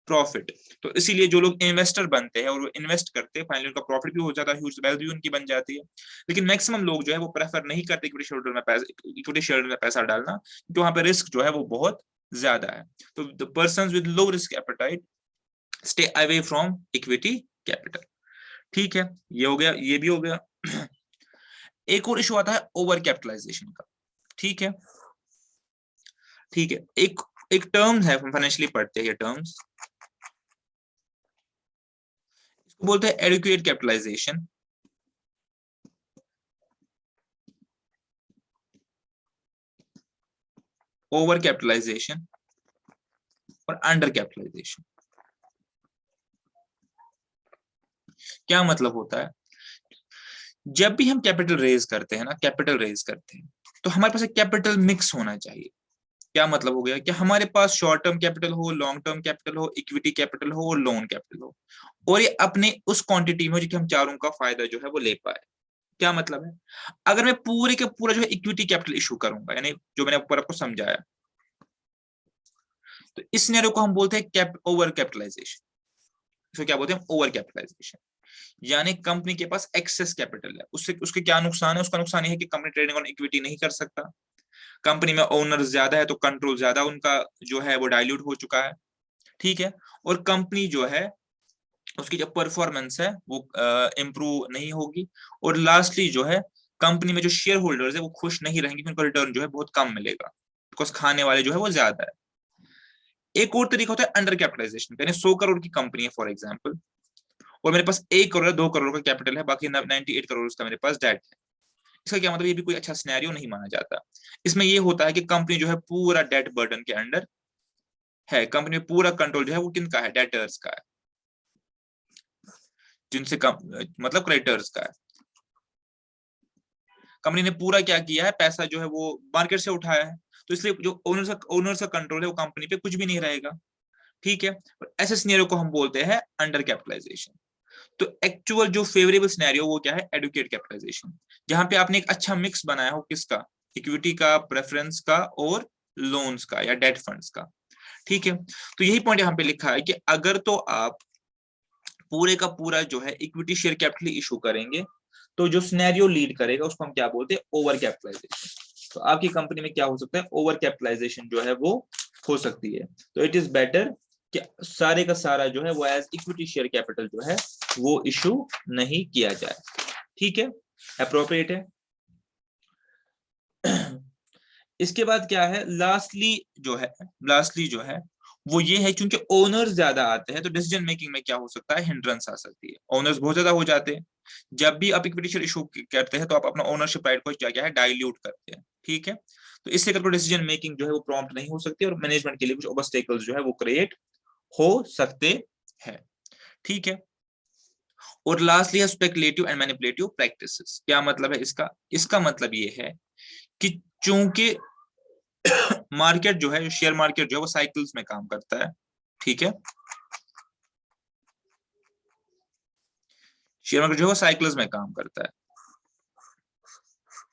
प्रॉफिट। तो इसीलिए जो लोग इन्वेस्टर बनते हैं और वो इन्वेस्ट करते हैं, फाइनली उनका प्रॉफिट भी हो जाता है, ह्यूज वेल्थ भी उनकी बन जाती है। लेकिन मैक्सिमम लोग जो है वो प्रेफर नहीं करते इक्विटी शेयर में पैसा डालना, क्योंकि वहां पे रिस्क जो है वो बहुत ज्यादा है। तो the persons with low risk appetite stay away from equity capital. ठीक है, ये हो गया, ये भी हो गया। एक और इशू आता है ओवर कैपिटलाइजेशन का। ठीक है, ठीक है, एक एक टर्म है, फाइनेंशियली पढ़ते हैं ये टर्म्स, इसको बोलते हैं एडिक्वेट कैपिटलाइजेशन, ओवर कैपिटलाइजेशन और अंडर कैपिटलाइजेशन। क्या मतलब होता है? जब भी हम कैपिटल रेज करते हैं ना, कैपिटल रेज करते हैं, तो हमारे पास एक कैपिटल मिक्स होना चाहिए। क्या मतलब हो गया कि हमारे पास शॉर्ट टर्म कैपिटल हो, लॉन्ग टर्म कैपिटल हो, इक्विटी कैपिटल हो और लोन कैपिटल हो, और ये अपने उस क्वांटिटी में हो जो हम चारों का फायदा जो है वो ले पाए। क्या मतलब है? अगर मैं पूरे का पूरा जो है इक्विटी कैपिटल इशू करूंगा, यानी जो मैंने ऊपर आपको समझाया, तो इस सिनेरियो को हम बोलते हैं ओवर कैपिटलाइजेशन। इसको क्या बोलते हैं? Over capitalisation. यानी कंपनी के पास एक्सेस कैपिटल है। उससे उसके क्या नुकसान है? उसका नुकसान ये है कि कंपनी ट्रेडिंग ऑन इक्विटी नहीं कर सकता। कंपनी में ओनर ज्यादा है तो कंट्रोल ज्यादा उनका जो है वो डाइल्यूट हो चुका है, ठीक है। और कंपनी जो है उसकी जो परफॉर्मेंस है वो इम्प्रूव नहीं होगी। और लास्टली जो है कंपनी में जो शेयर होल्डर्स है वो खुश नहीं रहेंगे, क्योंकि उनको रिटर्न जो है बहुत कम मिलेगा, बिकॉज खाने वाले जो है वो ज्यादा है। एक और तरीका होता है अंडर कैपिटलाइजेशन, यानी 100 करोड़ की कंपनी है फॉर एग्जाम्पल, और मेरे पास 1 करोड़ 2 करोड़ का कैपिटल है, बाकी 98 करोड़ का मेरे पास डेट है। इसका क्या मतलब? ये भी कोई अच्छा सिनेरियो नहीं माना जाता। इसमें ये होता है कि कंपनी जो है पूरा डेट बर्डन के अंडर है, कंपनी में पूरा कंट्रोल जो है वो किनका है? डेटर्स का है, जिनसे मतलब क्रेडिटर्स का है। कंपनी ने पूरा क्या किया है? पैसा जो है वो मार्केट से उठाया है, तो इसलिए जो ओनर्स का कंट्रोल है वो कंपनी पे कुछ भी नहीं रहेगा, ठीक है। ऐसे सिनेरियो को हम बोलते हैं अंडर कैपिटलाइजेशन। तो एक्चुअल जो फेवरेबल सिनेरियो वो क्या है? एडुकेट कैपिटलाइजेशन, जहां पे आपने एक अच्छा मिक्स बनाया हो, किसका? इक्विटी का, प्रेफरेंस का और लोन्स का या डेट फंड्स का, ठीक है। तो यही पॉइंट यहाँ पे लिखा है कि अगर तो आप पूरे का पूरा जो है इक्विटी शेयर कैपिटल इशू करेंगे, तो जो सिनेरियो लीड करेगा उसको हम क्या बोलते हैं? Over capitalisation. तो आपकी कंपनी में क्या हो सकता है? ओवर कैपिटलाइजेशन जो है वो हो सकती है। तो इट इज बेटर कि सारे का सारा जो है वो एज इक्विटी शेयर कैपिटल जो है वो इशू नहीं किया जाए, ठीक है, अप्रोप्रिएट है। इसके बाद क्या है? लास्टली जो है वो ये है, क्योंकि ओनर्स ज्यादा आते हैं तो डिसीजन मेकिंग में क्या हो सकता है? हिंड्रेंस आ सकती है। ओनर्स बहुत ज्यादा हो जाते हैं, जब भी आप इक्विटी शेयर इशू करते हैं तो आप अपना ओनरशिप राइट को क्या है? डाइल्यूट करते हैं, ठीक है। तो इससे करके डिसीजन मेकिंग जो है वो प्रॉम्प्ट नहीं हो सकती, और मैनेजमेंट के लिए कुछ ऑब्स्टेकल्स जो है वो क्रिएट हो सकते हैं, ठीक है। और लास्टली है स्पेकुलेटिव एंड मैनिपुलेटिव प्रैक्टिसेस। क्या मतलब है इसका? इसका मतलब ये है कि चूंकि मार्केट जो है, शेयर मार्केट जो है वो साइकिल्स में काम करता है, ठीक है। शेयर मार्केट जो है वो साइकिल्स में काम करता है,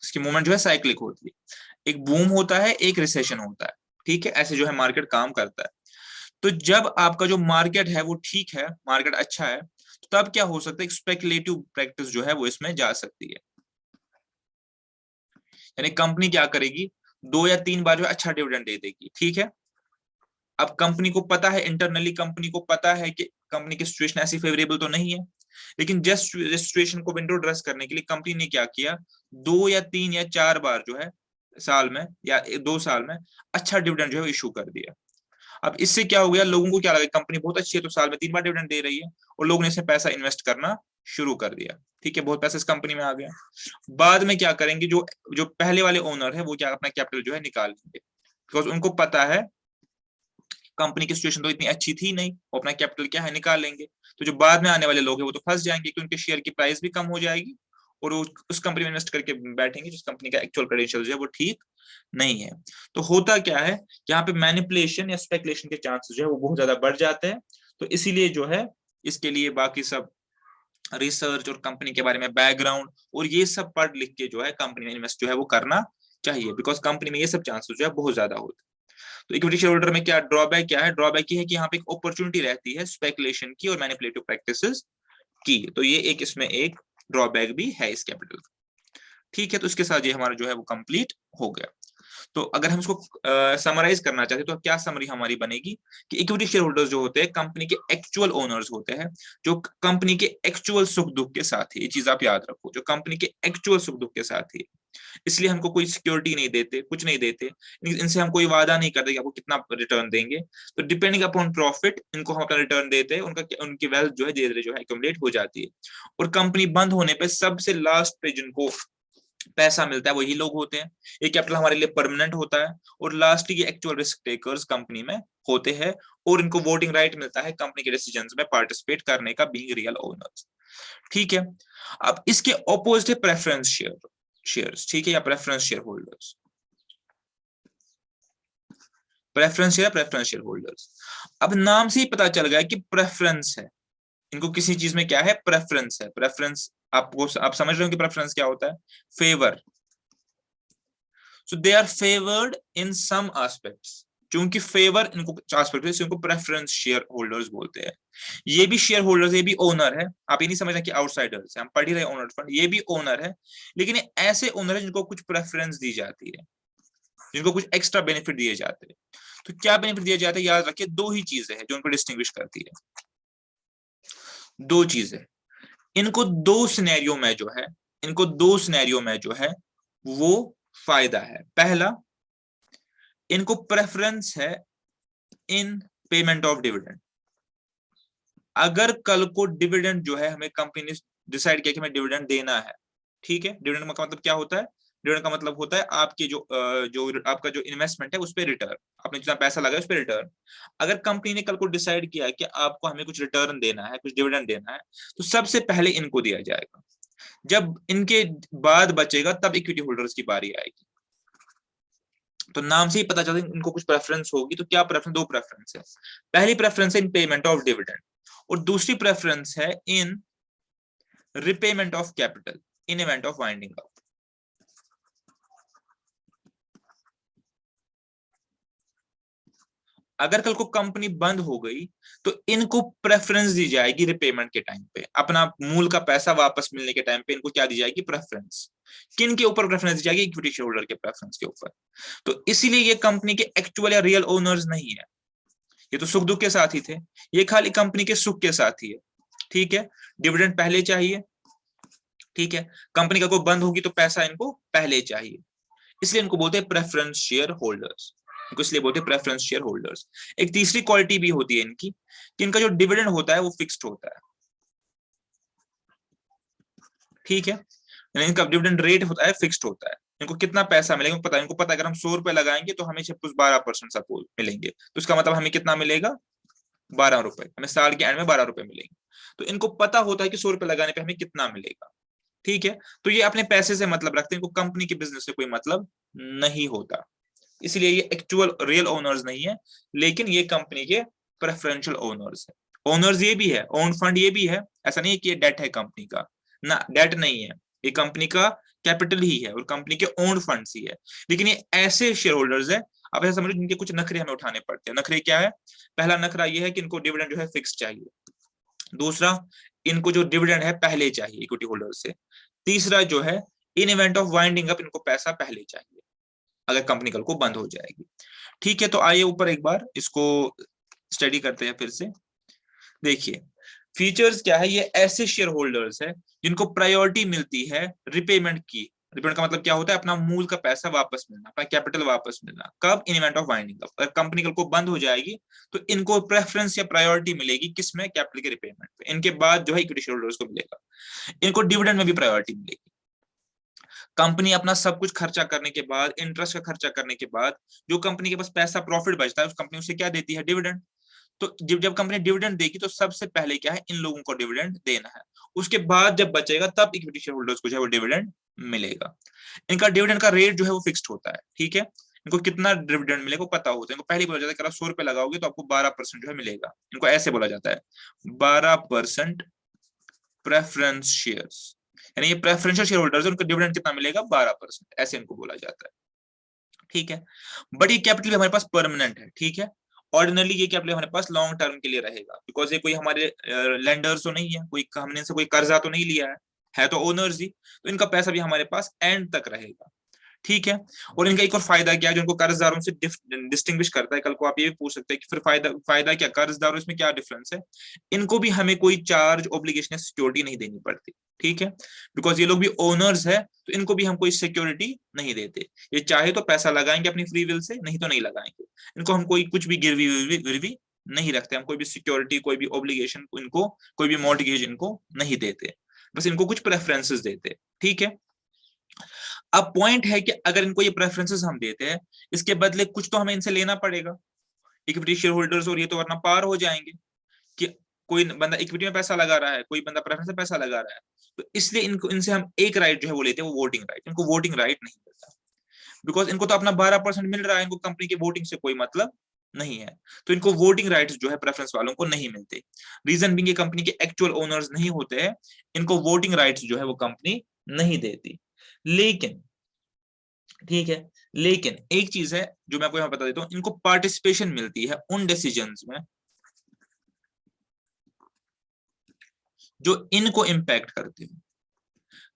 इसकी मूवमेंट जो है साइक्लिक होती है। एक बूम होता है, एक रिसेशन होता है, ठीक है। ऐसे जो है मार्केट काम करता है। तो जब आपका जो मार्केट है वो ठीक है, मार्केट अच्छा है, तो तब क्या हो सकता है? स्पेकुलेटिव प्रैक्टिस जो है वो इसमें जा सकती है। यानी कंपनी क्या करेगी? 2 या 3 बार जो है अच्छा डिविडेंड दे देगी, ठीक है। अब कंपनी को पता है, इंटरनली कंपनी को पता है कि कंपनी की सिचुएशन ऐसी फेवरेबल तो नहीं है, लेकिन जस्ट सिचुएशन को विंडो ड्रेस करने के लिए कंपनी ने क्या किया? 2 या 3 या 4 बार जो है साल में या 2 साल में अच्छा डिविडेंड जो है इशू कर दिया। अब इससे क्या हो गया? लोगों को क्या लगा? कंपनी बहुत अच्छी है तो साल में 3 बार डिविडेंड दे रही है, और लोगों ने इसमें पैसा इन्वेस्ट करना शुरू कर दिया, ठीक है। बहुत पैसा इस कंपनी में आ गया। बाद में क्या करेंगे? जो जो पहले वाले ओनर है वो क्या अपना कैपिटल जो है निकाल लेंगे, बिकॉज उनको पता है कंपनी की सिचुएशन तो इतनी अच्छी थी नहीं, वो अपना कैपिटल क्या है निकाल लेंगे। तो जो बाद में आने वाले लोग हैं वो तो फंस जाएंगे, क्योंकि उनके शेयर की प्राइस भी कम हो जाएगी, और वो उस कंपनी में इन्वेस्ट करके बैठेंगे जिस कंपनी का एक्चुअल क्रेडेंशियल जो है वो ठीक नहीं है। तो होता क्या है? यहाँ पे मैनिपुलेशन या स्पेकुलेशन के चांसेस जो है वो बहुत ज्यादा बढ़ जाते हैं। तो इसीलिए जो है इसके लिए बाकी सब रिसर्च और कंपनी के बारे में बैकग्राउंड और ये सब पढ़ लिख के जो है कंपनी में इन्वेस्ट जो है वो करना चाहिए, बिकॉज कंपनी में ये सब चांसेस जो है बहुत ज्यादा होते हैं। तो इक्विटी शेयर होल्डर में क्या ड्रॉबैक? क्या है ड्रॉबैक? ये है कि यहाँ पे एक अपॉर्चुनिटी रहती है स्पेकुलेशन की और मैनिपुलेटिव प्रैक्टिसेस की, तो ये एक इसमें एक ड्रॉबैक भी है इस कैपिटल का, ठीक है। तो इसके साथ ये हमारा जो है वो कंप्लीट हो गया। तो अगर हम इसको समराइज करना चाहते तो क्या समरी हमारी बनेगी? कि इक्विटी शेयर होल्डर्स जो होते हैं कंपनी के एक्चुअल ओनर्स होते हैं, जो कंपनी के एक्चुअल सुख दुख के साथ ही, ये चीज आप याद रखो, जो कंपनी के एक्चुअल सुख दुख के साथ ही, इसलिए हमको कोई सिक्योरिटी नहीं देते, कुछ नहीं देते, इनसे हम कोई वादा नहीं करते कि आपको कितना रिटर्न देंगे। तो डिपेंडिंग अपॉन प्रॉफिट इनको हम अपना रिटर्न देते हैं, उनकी वेल्थ जो है धीरे धीरे जो है एक्यूमुलेट हो जाती है, और कंपनी बंद होने पे सबसे लास्ट पे जिनको पैसा मिलता है वही लोग होते हैं। ये कैपिटल हमारे लिए परमानेंट होता है, और लास्ट ये एक्चुअल रिस्क टेकर्स कंपनी में होते हैं, और इनको वोटिंग राइट मिलता है कंपनी के डिसीजंस में पार्टिसिपेट करने का, बीइंग रियल ओनर्स, ठीक है। अब इसके ऑपोजिट है प्रेफरेंस शेयर्स, ठीक है, या preference share holders. Preference share holders, अब नाम से ही पता चल गया कि प्रेफरेंस है, इनको किसी चीज में क्या है? प्रेफरेंस है। प्रेफरेंस आप समझ रहे हो कि प्रेफरेंस क्या होता है? Favour. So they are favoured in some aspects, क्योंकि फेवर इनको ट्रांसफर इनको प्रेफरेंस शेयर होल्डर्स बोलते हैं। ये भी शेयर होल्डर्स, ये भी ओनर है। आप ये नहीं समझना कि आउटसाइडर्स है, हम पढ़ ही रहे ओनर फंड, ये भी ओनर है, लेकिन ये ऐसे ओनर है जिनको कुछ प्रेफरेंस दी जाती है, जिनको कुछ एक्स्ट्रा बेनिफिट दिए जाते हैं। तो क्या बेनिफिट दिए जाते हैं, याद रखिए दो ही चीजें हैं जो उनको डिस्टिंग्विश करती है, दो चीजें। इनको दो सिनेरियो में जो है, इनको दो सिनेरियो में जो है वो फायदा है। पहला, इनको प्रेफरेंस है इन पेमेंट ऑफ डिविडेंड। अगर कल को डिविडेंड जो है, हमें कंपनी ने डिसाइड किया कि हमें डिविडेंड देना है, ठीक है, डिविडेंड का मतलब क्या होता है, डिविडेंड का मतलब होता है आपके जो आपका जो इन्वेस्टमेंट है उस पर रिटर्न, आपने जितना पैसा लगाया उस पर रिटर्न। अगर कंपनी ने कल को डिसाइड किया कि आपको हमें कुछ रिटर्न देना है, कुछ डिविडेंड देना है, तो सबसे पहले इनको दिया जाएगा। जब इनके बाद बचेगा तब इक्विटी होल्डर्स की बारी आएगी। तो नाम से ही पता चलता है इनको कुछ प्रेफरेंस होगी। तो क्या प्रेफरेंस, दो प्रेफरेंस है। पहली प्रेफरेंस है इन पेमेंट ऑफ डिविडेंड, और दूसरी प्रेफरेंस है in repayment of capital in event of winding up. अगर कल को कंपनी बंद हो गई तो इनको प्रेफरेंस दी जाएगी रिपेमेंट के टाइम पे, अपना मूल का पैसा वापस मिलने के टाइम पे इनको क्या दी जाएगी, प्रेफरेंस। किन के ऊपर प्रेफरेंस दी जाएगी, इक्विटी शेयर होल्डर के प्रेफरेंस के ऊपर। तो इसीलिए ये कंपनी के एक्चुअल या रियल ओनर्स नहीं है, ये तो सुख दुख के साथ ही थे, ये खाली कंपनी के सुख के साथ ही है। ठीक है, डिविडेंड पहले चाहिए, ठीक है, कंपनी का कोई बंद होगी तो पैसा इनको पहले चाहिए, इसलिए इनको बोलते हैं प्रेफरेंस शेयर होल्डर्स। इनको इसलिए बोलते हैं प्रेफरेंस शेयर होल्डर्स। एक तीसरी क्वालिटी भी होती है इनकी कि इनका जो डिविडेंड होता है वो फिक्स्ड होता है, ठीक है, इनका डिविडेंड रेट होता है, फिक्स्ड होता है। इनको कितना पैसा मिलेगा पता है, इनको पता है अगर हम 100 रुपए लगाएंगे तो हमें कुछ 12% सपोज मिलेंगे, तो इसका मतलब हमें कितना मिलेगा, 12 रुपए, हमें साल के एंड में 12 रुपए मिलेंगे। तो इनको पता होता है कि 100 रुपए लगाने पे हमें कितना मिलेगा, ठीक है। तो ये अपने पैसे से मतलब रखते हैं, इनको कंपनी के बिजनेस से कोई मतलब नहीं होता, इसलिए ये एक्चुअल रियल ओनर्स नहीं है, लेकिन ये कंपनी के प्रेफरेंशियल ओनर्स है। ओनर्स ये भी है, ओन फंड ये भी है, ऐसा नहीं है कि ये डेट है कंपनी का, ना डेट नहीं है, ये कंपनी का कैपिटल ही है और कंपनी के ओन फंड्स ही है। लेकिन ये ऐसे शेयर होल्डर्स है, आप ऐसा समझो जिनके कुछ नखरे हमें उठाने पड़ते हैं। नखरे क्या है, पहला नखरा ये है कि इनको डिविडेंड जो है फिक्स चाहिए, दूसरा इनको जो डिविडेंड है पहले चाहिए इक्विटी होल्डर से, तीसरा जो है इन इवेंट ऑफ वाइंडिंग अप इनको पैसा पहले चाहिए अगर कंपनी कल को बंद हो जाएगी। ठीक है, तो आइए ऊपर एक बार इसको स्टडी करते हैं फिर से। देखिए फीचर्स क्या है, ये ऐसे शेयर होल्डर्स है जिनको प्रायोरिटी मिलती है रिपेमेंट की। रिपेमेंट का मतलब क्या होता है, अपना मूल का पैसा वापस मिलना, अपना कैपिटल वापस मिलना। कब, इन इवेंट ऑफ वाइंडिंग अप, अगर कंपनी कल को बंद हो जाएगी तो इनको प्रेफरेंस या प्रायोरिटी मिलेगी किसमें, कैपिटल के रिपेमेंट पे। इनके बाद जो है इक्विटी शेयर होल्डर्स को मिलेगा। इनको डिविडेंड में भी प्रायोरिटी मिलेगी। कंपनी अपना सब कुछ खर्चा करने के बाद, इंटरेस्ट का खर्चा करने के बाद जो कंपनी के पास पैसा प्रॉफिट बचता है, उस कंपनी उसे क्या देती है, डिविडेंड। तो जब कंपनी डिविडेंड देगी तो सबसे पहले क्या है, इन लोगों को डिविडेंड देना है, उसके बाद जब बचेगा तब इक्विटी शेयर होल्डर्स को जो है वो डिविडेंड मिलेगा। इनका डिविडेंड का रेट जो है वो फिक्स्ड होता है, ठीक है, इनको कितना डिविडेंड मिलेगा वो पता होता है। इनको पहले बोला जाता है कि 100 रुपए लगाओगे तो आपको 12% जो है मिलेगा, इनको ऐसे बोला जाता है 12% प्रेफरेंस शेयर्स, यानी ये प्रेफरेंशियल शेयर होल्डर्स है, उनको डिविडेंड कितना मिलेगा, 12%, ऐसे इनको बोला जाता है, ठीक है। बट ये कैपिटल भी हमारे पास परमानेंट है, ठीक है। ऑर्डिनरली ये कैपिटल हमारे पास लॉन्ग टर्म के लिए रहेगा, बिकॉज ये कोई हमारे लेंडर्स तो नहीं है, कोई हमने इनसे कोई कर्जा तो नहीं लिया है तो ओनर्स ही, तो इनका पैसा भी हमारे पास एंड तक रहेगा, ठीक है। और इनका एक और फायदा क्या है जो इनको कर्जदारों से डिस्टिंग्विश करता है, कल को आप ये भी पूछ सकते हैं कि फिर फायदा फायदा क्या, कर्जदारों इसमें क्या डिफरेंस है। इनको भी हमें कोई चार्ज, ऑब्लिगेशन, सिक्योरिटी नहीं देनी पड़ती, ठीक है, बिकॉज ये लोग भी ओनर्स है, तो इनको भी हम कोई सिक्योरिटी नहीं देते। ये चाहे तो पैसा लगाएंगे अपनी फ्री विल से, नहीं तो नहीं लगाएंगे। इनको हम कोई कुछ भी गिरवी विरवी नहीं रखते, हम कोई भी सिक्योरिटी, कोई भी ऑब्लिगेशन इनको, कोई भी मॉर्टगेज इनको नहीं देते, बस इनको कुछ प्रेफरेंसेस देते, ठीक है। अब पॉइंट है कि अगर इनको ये प्रेफरेंसेस हम देते हैं, इसके बदले कुछ तो हमें इनसे लेना पड़ेगा, इक्विटी शेयर होल्डर्स, और ये तो वरना पार हो जाएंगे कि कोई बंदा इक्विटी में पैसा लगा रहा है, कोई बंदा प्रेफरेंस में पैसा लगा रहा है, तो इसलिए इनको, इनसे हम एक राइट जो है वो लेते हैं, वो वोटिंग राइट। इनको वोटिंग राइट नहीं मिलता, बिकॉज इनको तो अपना 12% मिल रहा है, इनको कंपनी की वोटिंग से कोई मतलब नहीं है, तो इनको वोटिंग राइट्स जो है प्रेफरेंस वालों को नहीं मिलते। रीजन भी ये कंपनी के एक्चुअल ओनर्स नहीं होते हैं, इनको वोटिंग राइट्स जो है वो कंपनी नहीं देती। लेकिन ठीक है, लेकिन एक चीज है जो मैं आपको यहाँ बता देता हूँ, इनको पार्टिसिपेशन मिलती है उन डिसीजंस में जो इनको इम्पैक्ट करते हैं।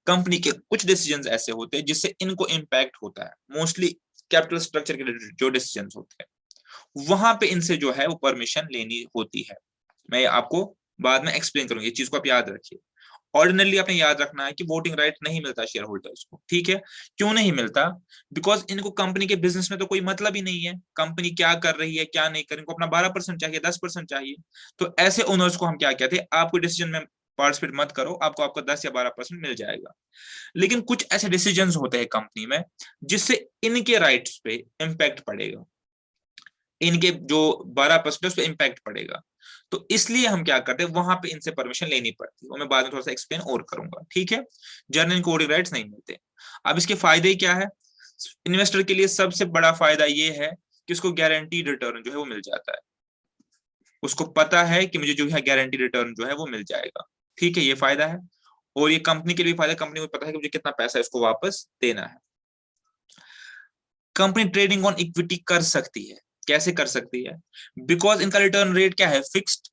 कंपनी के कुछ डिसीजंस ऐसे होते हैं जिससे इनको इम्पैक्ट होता है, मोस्टली कैपिटल स्ट्रक्चर के जो डिसीजंस होते हैं वहां पे इनसे जो है वो परमिशन लेनी होती है। मैं आपको बाद में एक्सप्लेन करूंगी, ये चीज को आप याद रखिए। ऑर्डिनरली आपने याद रखना है कि वोटिंग राइट नहीं मिलता शेयर होल्डर्स को, ठीक है। क्यों नहीं मिलता? बिकॉज इनको कंपनी के बिजनेस में तो कोई मतलब ही नहीं है, कंपनी क्या कर रही है क्या नहीं कर रही, इनको अपना 12% चाहिए, 10% चाहिए। तो ऐसे ओनर्स को हम क्या कहते हैं, आपको डिसीजन में पार्टिसिपेट मत करो, आपको आपका 10 या 12% मिल जाएगा। लेकिन कुछ ऐसे डिसीजंस होते हैं कंपनी में जिससे इनके राइट्स पे इंपैक्ट पड़ेगा, इनके जो 12% उस पर इम्पैक्ट पड़ेगा। तो इसलिए हम क्या करते हैं, वहां पे इनसे परमिशन लेनी पड़ती है, और मैं बाद में थोड़ा सा एक्सप्लेन और करूंगा, ठीक है। जनरल कोडिंग राइट्स नहीं मिलते। अब इसके फायदे क्या है? इन्वेस्टर के लिए सबसे बड़ा फायदा ये है कि उसको गारंटीड रिटर्न जो है वो मिल जाता है, उसको पता है कि मुझे जो है गारंटी रिटर्न जो है वो मिल जाएगा, ठीक है, ये फायदा है। और ये कंपनी के लिए फायदा, कंपनी को पता है कि मुझे कितना पैसा इसको वापस देना है। कंपनी ट्रेडिंग ऑन इक्विटी कर सकती है, कैसे कर सकती है? बिकॉज इनका रिटर्न रेट क्या है, फिक्स्ड।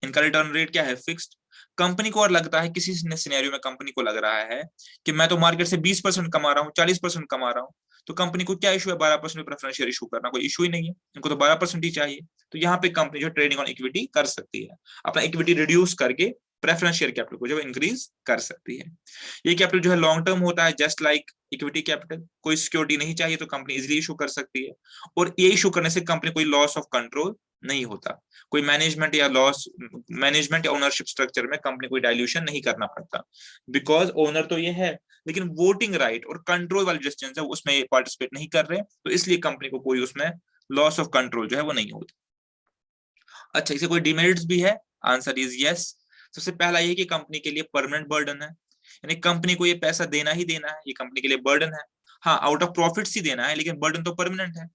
इनका रिटर्न रेट क्या है, फिक्स्ड। कंपनी को और लगता है, किसी सिनेरियो में कंपनी को लग रहा है कि मैं तो मार्केट से 20% कमा रहा हूँ, 40% कमा रहा हूँ, तो कंपनी को क्या इशू है 12% प्रेफरेंस शेयर इशू करना, कोई इशू ही नहीं है, इनको तो 12% ही चाहिए। तो यहाँ पे कंपनी जो ट्रेडिंग ऑन इक्विटी कर सकती है, अपना इक्विटी रिड्यूस करके प्रेफरेंस शेयर कैपिटल को जो इंक्रीज कर सकती है। ये कैपिटल जो है लॉन्ग टर्म होता है, जस्ट लाइक इक्विटी कैपिटल। कोई सिक्योरिटी नहीं चाहिए तो कंपनी इजीली इशू कर सकती है, और ये इशू करने से कंपनी कोई लॉस ऑफ कंट्रोल नहीं होता, कोई मैनेजमेंट या ओनरशिप स्ट्रक्चर में कंपनी कोई डाइल्यूशन नहीं करना पड़ता। बिकॉज ओनर तो ये है, लेकिन वोटिंग राइट और कंट्रोल वाले डिसीजन है उसमें ये पार्टिसिपेट नहीं कर रहे, तो इसलिए कंपनी को कोई उसमें लॉस ऑफ कंट्रोल जो है वो नहीं होता। अच्छा, इसे कोई डिमेरिट्स भी है? Answer is yes. सबसे पहला ये कि कंपनी के लिए परमानेंट बर्डन है, यानी कंपनी को ये पैसा देना ही देना है, ये कंपनी के लिए बर्डन है। हाँ, आउट ऑफ प्रॉफिट्स ही देना है, लेकिन बर्डन तो परमानेंट है।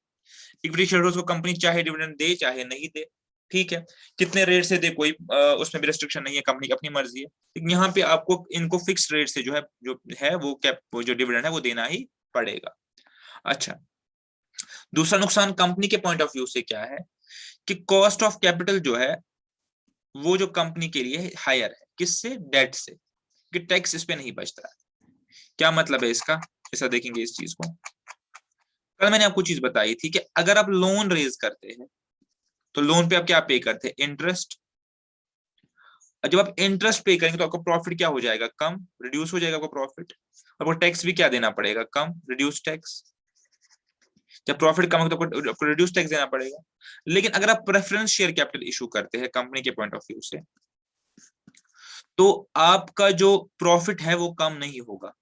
इक्विटी शेयरहोल्डर्स को कंपनी चाहे डिविडेंड दे चाहे नहीं दे, ठीक है, कितने रेट से दे कोई उसमें भी रेस्ट्रिक्शन नहीं है, कंपनी की अपनी मर्जी है। लेकिन यहाँ पे आपको इनको फिक्स रेट से जो है वो कैप, वो जो डिविडेंड है वो देना ही पड़ेगा। अच्छा, दूसरा नुकसान कंपनी के पॉइंट ऑफ व्यू से क्या है कि कॉस्ट ऑफ कैपिटल जो है वो जो कंपनी के लिए हायर है, किससे? डेट से, कि टैक्स इस पे नहीं बचता है। क्या मतलब है इसका? ऐसा देखेंगे इस चीज को। कल मैंने आपको चीज बताई थी कि अगर आप लोन रेज करते हैं तो लोन पे आप क्या पे करते हैं? इंटरेस्ट। जब आप इंटरेस्ट पे करेंगे तो आपका प्रॉफिट क्या हो जाएगा? कम, रिड्यूस हो जाएगा आपका प्रॉफिट। आपको टैक्स भी क्या देना पड़ेगा? कम, रिड्यूस टैक्स। जब प्रॉफिट कम होगा तो आपको रिड्यूस टैक्स देना पड़ेगा। लेकिन अगर आप प्रेफरेंस शेयर कैपिटल इशू करते हैं कंपनी के पॉइंट ऑफ व्यू से, तो आपका जो प्रॉफिट है वो कम नहीं होगा,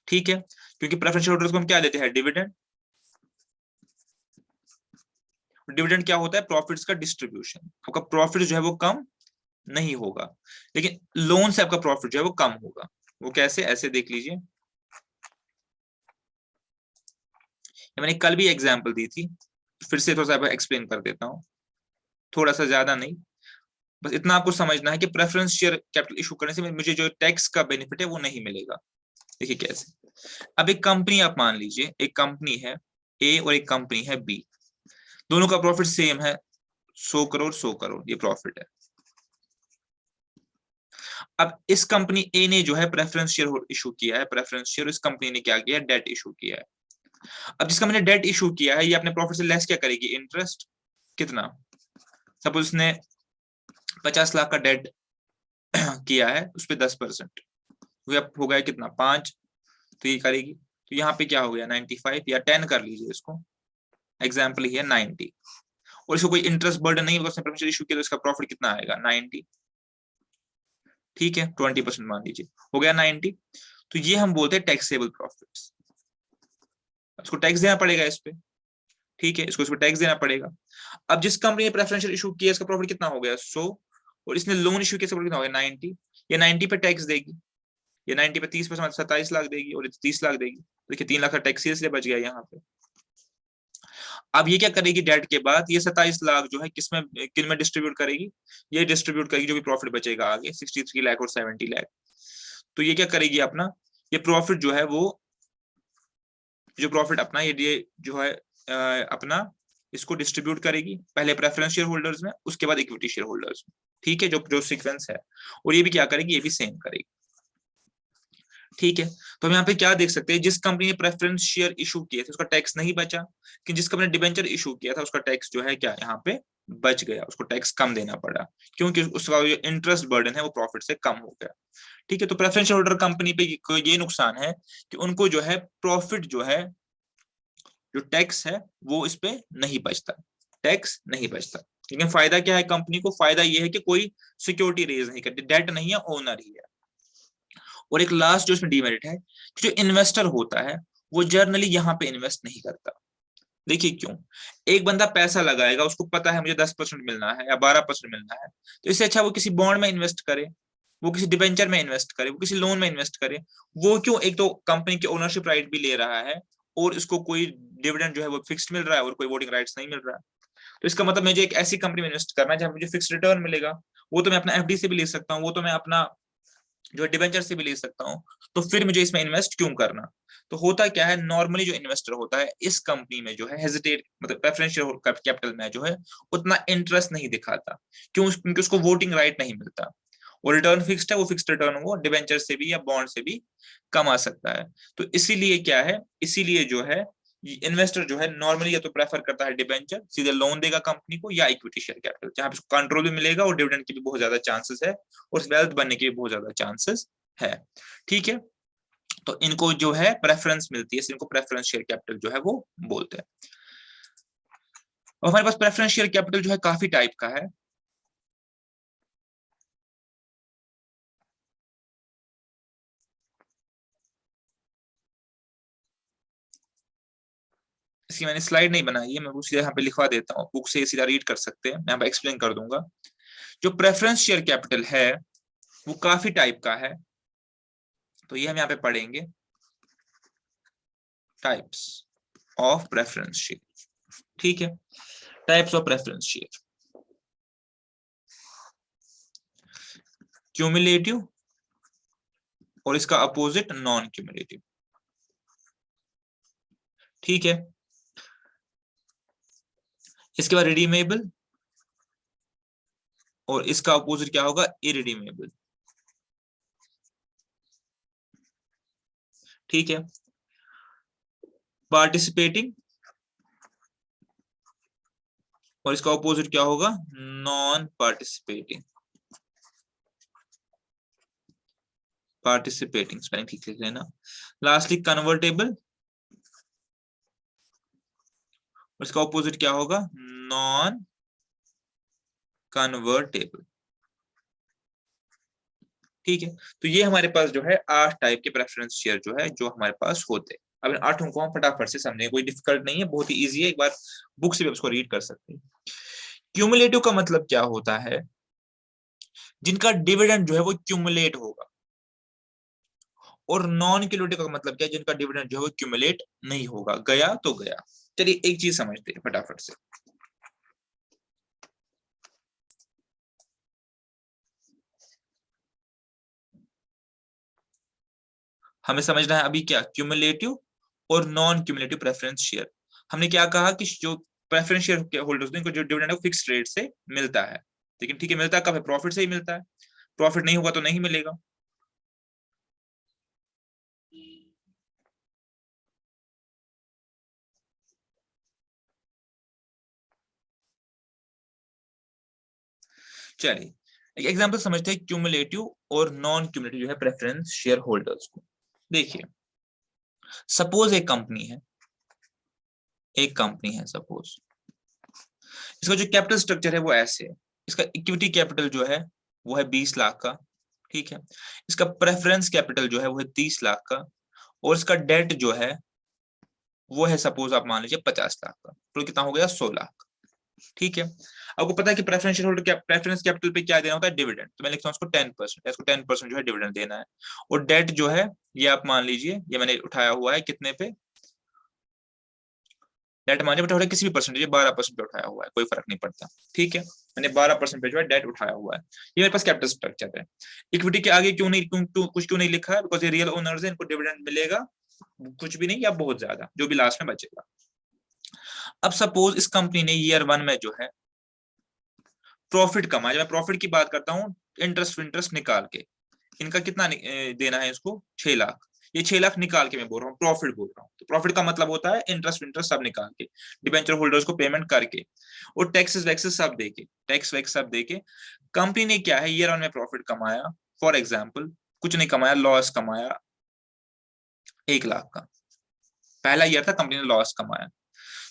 ठीक है, क्योंकि प्रेफरेंस शेयर होल्डर्स को हम क्या देते हैं? डिविडेंड। डिविडेंड क्या होता है? प्रॉफिट्स का डिस्ट्रीब्यूशन। आपका प्रॉफिट जो है वो कम नहीं होगा, लेकिन लोन से आपका प्रॉफिट जो है वो कम होगा। वो कैसे? ऐसे देख लीजिए, मैंने कल भी एग्जांपल दी थी, फिर से थोड़ा सा एक्सप्लेन कर देता हूँ, थोड़ा सा, ज्यादा नहीं, बस इतना आपको समझना है कि प्रेफरेंस शेयर कैपिटल इशू करने से मुझे जो टैक्स का बेनिफिट है वो नहीं मिलेगा। देखिए कैसे। अब एक कंपनी आप मान लीजिए, एक कंपनी है ए और एक कंपनी है बी, दोनों का प्रॉफिट सेम है, 100 करोड़ 100 करोड़ ये प्रॉफिट है। अब इस कंपनी ए ने जो है प्रेफरेंस शेयर इशू किया है, प्रेफरेंस शेयर, इस कंपनी ने क्या किया? डेट इशू किया है। अब जिस कंपनी ने डेट इशू किया है ये अपने प्रॉफिट से लेस क्या करेगी? इंटरेस्ट। कितना? सपोज उसने 50 लाख का डेट किया है, उस पर 10%, हो गया कितना? 5, तो ये करेगी, तो यहाँ पे क्या हो गया? 95 या 10 कर लीजिए इसको, एग्जाम्पल ही है 90। और इसको कोई इंटरेस्ट बर्डन नहीं है, उसने प्रेफरेंस इशू किया, तो इसका प्रॉफिट कितना आएगा? 90, ठीक है, 20% मान लीजिए, हो गया 90। तो ये हम बोलते हैं टैक्सेबल प्रॉफिट्स। इसको टैक्स देना पड़ेगा इस पे, ठीक है, इसको इस पे टैक्स देना पड़ेगा। अब जिस कंपनी ने प्रेफरेंशियल इशू किया इसका प्रॉफिट कितना हो गया? 100, और इसने लोन इशू किया, कितना हो गया? 90। ये 90 पे टैक्स देगी, ये 90 पे 30%, 27 लाख देगी, और 30 लाख देगी। देखिए 3 लाख का टैक्स इसलिए बच गया यहाँ पे। अब ये क्या करेगी? डेट के बाद ये 27 लाख जो है किन में डिस्ट्रीब्यूट करेगी? ये डिस्ट्रीब्यूट करेगी जो भी प्रॉफिट बचेगा आगे, 63 लाख और 70 लाख। तो ये क्या करेगी अपना, ये प्रॉफिट जो है वो जो प्रॉफिट अपना ये जो है अपना इसको डिस्ट्रीब्यूट करेगी, पहले प्रेफरेंस शेयर होल्डर्स में, उसके बाद इक्विटी शेयर होल्डर्स में। ठीक है, जो जो सीक्वेंस है। और ये भी क्या करेगी, ये भी सेम करेगी। ठीक है, तो हम यहाँ पे क्या देख सकते हैं, जिस कंपनी ने प्रेफरेंस शेयर इशू किए थे उसका टैक्स नहीं बचा, कि जिस कंपनी ने डिबेंचर इशू किया था उसका टैक्स जो है क्या यहाँ पे बच गया, उसको टैक्स कम देना पड़ा, क्योंकि उसका जो इंटरेस्ट बर्डन है वो प्रॉफिट से कम हो गया। ठीक है, तो प्रेफरेंस शेयर होल्डर कंपनी पे ये नुकसान है कि उनको जो है प्रॉफिट जो है, जो टैक्स है वो इस पे नहीं बचता, टैक्स नहीं बचता। लेकिन फायदा क्या है कंपनी को, फायदा ये है कि कोई सिक्योरिटी रेज नहीं करती, डेट नहीं है, ओनर ही है। और एक लास्ट जो इसमें डीमेरिट है कि जो इन्वेस्टर होता है वो जर्नली यहाँ पे इन्वेस्ट नहीं करता। देखिए क्यों, एक बंदा पैसा लगाएगा, उसको पता है मुझे 10% मिलना है या 12% मिलना है, तो इससे अच्छा वो किसी बॉन्ड में इन्वेस्ट करे, वो किसी डिबेंचर में इन्वेस्ट करे, वो किसी लोन में इन्वेस्ट करे। वो क्यों, एक तो कंपनी की ओनरशिप राइट भी ले रहा है और इसको कोई डिविडेंड जो है वो फिक्स्ड मिल रहा है और कोई वोटिंग राइट्स नहीं मिल रहा है। तो इसका मतलब मुझे एक ऐसी कंपनी में इन्वेस्ट करना है जहां मुझे फिक्स रिटर्न मिलेगा। वो तो मैं अपना एफडी से भी ले सकता हूँ, वो तो मैं अपना जो डिबेंचर से भी ले सकता हूँ, तो फिर मुझे इसमें इन्वेस्ट क्यों करना। तो होता क्या है, नॉर्मली जो इन्वेस्टर होता है इस कंपनी में जो है हेजिटेट, मतलब प्रेफरेंशियल कैपिटल में जो है उतना इंटरेस्ट नहीं दिखाता। क्यों, क्योंकि उसको वोटिंग राइट नहीं मिलता। वो रिटर्न फिक्स्ड है, वो फिक्स्ड रिटर्न वो डिबेंचर से भी या बॉन्ड से भी कमा सकता है। तो इसीलिए क्या है, इसीलिए जो है इन्वेस्टर जो है नॉर्मली या तो प्रेफर करता है डिबेंचर, सीधे लोन देगा कंपनी को, या इक्विटी शेयर कैपिटल जहां पे कंट्रोल भी मिलेगा और डिविडेंड की भी बहुत ज्यादा चांसेस है और वेल्थ बनने के भी बहुत ज्यादा चांसेस है। ठीक है, तो इनको जो है प्रेफरेंस मिलती है, इनको प्रेफरेंस शेयर कैपिटल जो है वो बोलते हैं। और हमारे पास प्रेफरेंस शेयर कैपिटल जो है काफी टाइप का है। इसकी मैंने स्लाइड नहीं बनाई है, मैं उसे यहाँ पे लिखवा देता हूँ, बुक से सीधा रीड कर सकते हैं, मैं यहाँ पे एक्सप्लेन कर दूंगा। जो प्रेफरेंस शेयर कैपिटल है वो काफी टाइप का है, तो ये हम यहाँ पे पढ़ेंगे, टाइप्स ऑफ प्रेफरेंस शेयर। ठीक है, types of preference share, cumulative और इसका अपोजिट नॉन क्यूमुलेटिव। ठीक है, इसके बाद रिडीमेबल और इसका अपोजिट क्या होगा, इरिडीमेबल। ठीक है, पार्टिसिपेटिंग और इसका अपोजिट क्या होगा, नॉन पार्टिसिपेटिंग। पार्टिसिपेटिंग स्पेलिंग ठीक लिख लेना। लास्टली कन्वर्टेबल और इसका ऑपोजिट क्या होगा, नॉन कन्वर्टेबल। ठीक है, तो ये हमारे पास जो है 8 टाइप के प्रेफरेंस शेयर जो है जो हमारे पास होते हैं। अब इन 8 को हम फटाफट से समझें, कोई डिफिकल्ट नहीं है, बहुत ही इजी है, एक बार बुक से भी उसको रीड कर सकते हैं। क्यूमुलेटिव का मतलब क्या होता है, जिनका डिविडेंड जो है वो क्यूमुलेट होगा। और नॉन क्यूमुलेटिव का मतलब क्या है, जिनका डिविडेंड जो है वो क्यूमुलेट नहीं होगा, गया तो गया। चलिए एक चीज समझते हैं फटाफट से। हमें समझना है अभी क्या, क्यूमुलेटिव और नॉन क्यूमुलेटिव प्रेफरेंस शेयर। हमने क्या कहा कि जो प्रेफरेंस शेयर होल्डर्स इनको जो डिविडेंड है वो फिक्स रेट से मिलता है। लेकिन ठीक है, मिलता कब है, प्रॉफिट से ही मिलता है, प्रॉफिट नहीं होगा तो नहीं मिलेगा। चलिए एक एग्जांपल समझते हैं क्यूमुलेटिव और नॉन क्यूमुलेटिव जो है प्रेफरेंस शेयर होल्डर्स को। देखिए सपोज एक कंपनी है, एक कंपनी है सपोज, इसका जो कैपिटल स्ट्रक्चर है वो ऐसे है। इसका इक्विटी कैपिटल जो है वो है 20 लाख का। ठीक है, इसका प्रेफरेंस कैपिटल जो है वो है 30 लाख का, और इसका डेट जो है वो है सपोज आप मान लीजिए 50 लाख का, तो कितना हो गया, 100 लाख। ठीक है, आपको पता है कि preference share holder preference capital पे क्या देना होता है, डिविडेंड, तो मैं लिखता हूँ उसको 10%, इसको 10% जो है डिविडेंड देना है। और डेट जो है ये आप मान लीजिए, ये मैंने उठाया हुआ है कितने पे, डेट मानिए बेटा किसी भी परसेंटेज, 12% पे उठाया हुआ है, कोई फर्क नहीं पड़ता। ठीक है, मैंने 12% पे जो है डेट उठाया हुआ है, ये मेरे पास कैपिटल स्ट्रक्चर है। इक्विटी के आगे क्यों नहीं, कुछ क्यों नहीं लिखा है, बिकॉज ये रियल ओनर्स है, इनको डिविडेंड मिलेगा कुछ भी नहीं या बहुत ज्यादा, जो भी लास्ट में बचेगा। अब सपोज इस कंपनी ने ईयर 1 में जो है प्रॉफिट कमाया, जब मैं प्रॉफिट की बात करता हूँ इंटरेस्ट इंटरेस्ट निकाल के, इनका कितना देना है इसको 6 लाख, ये 6 लाख निकाल के मैं बोल रहा हूँ, प्रॉफिट बोल रहा हूँ। तो प्रॉफिट का मतलब होता है इंटरेस्ट इंटरेस्ट सब निकाल के, डिबेंचर होल्डर्स को पेमेंट करके और टैक्सेस वैक्सेस सब देके, टैक्स वैक्स सब देके कंपनी ने क्या है ईयर 1 में प्रॉफिट कमाया, फॉर एग्जाम्पल कुछ नहीं कमाया, लॉस कमाया 1 लाख का, पहला ईयर था कंपनी ने लॉस कमाया।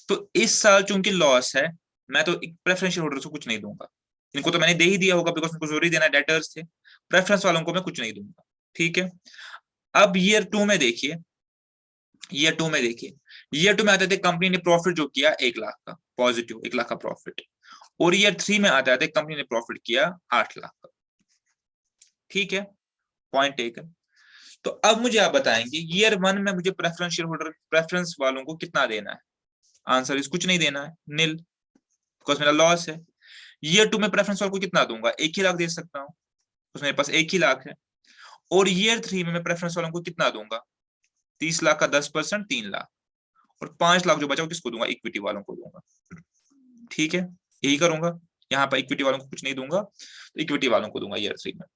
तो इस साल चूंकि लॉस है, मैं तो प्रेफरेंशियल होल्डर्स को कुछ नहीं दूंगा, इनको तो मैंने दे ही दिया होगा बिकॉज उनको जरूरी देना, डेटर्स थे, प्रेफरेंस वालों को मैं कुछ नहीं दूंगा। ठीक है, अब ईयर 2 में देखिए, ईयर 2 में देखिए, ईयर 2 में आते थे कंपनी ने प्रॉफिट जो किया 1 लाख का, पॉजिटिव 1 लाख का प्रॉफिट, और ईयर 3 में आते थे कंपनी ने प्रॉफिट किया 8 लाख का। ठीक है, पॉइंट टेकन। तो अब मुझे आप बताएंगे ईयर 1 में मुझे प्रेफरेंशियल होल्डर प्रेफरेंस वालों को कितना देना है? आंसर इस कुछ नहीं देना है, नील, बिकॉज मेरा लॉस है। ईयर 2 में प्रेफरेंस वालों को कितना दूंगा? 1 ही लाख दे सकता हूँ, तो मेरे पास 1 ही लाख है। और ईयर 3 में मैं प्रेफरेंस वालों को कितना दूंगा? 30 लाख का 10%, 3 लाख, और 5 लाख जो बचा वो किसको दूंगा? इक्विटी वालों को दूंगा। ठीक है, यही करूंगा, यहाँ पर इक्विटी वालों को कुछ नहीं दूंगा, तो इक्विटी वालों को दूंगा ईयर 3 में।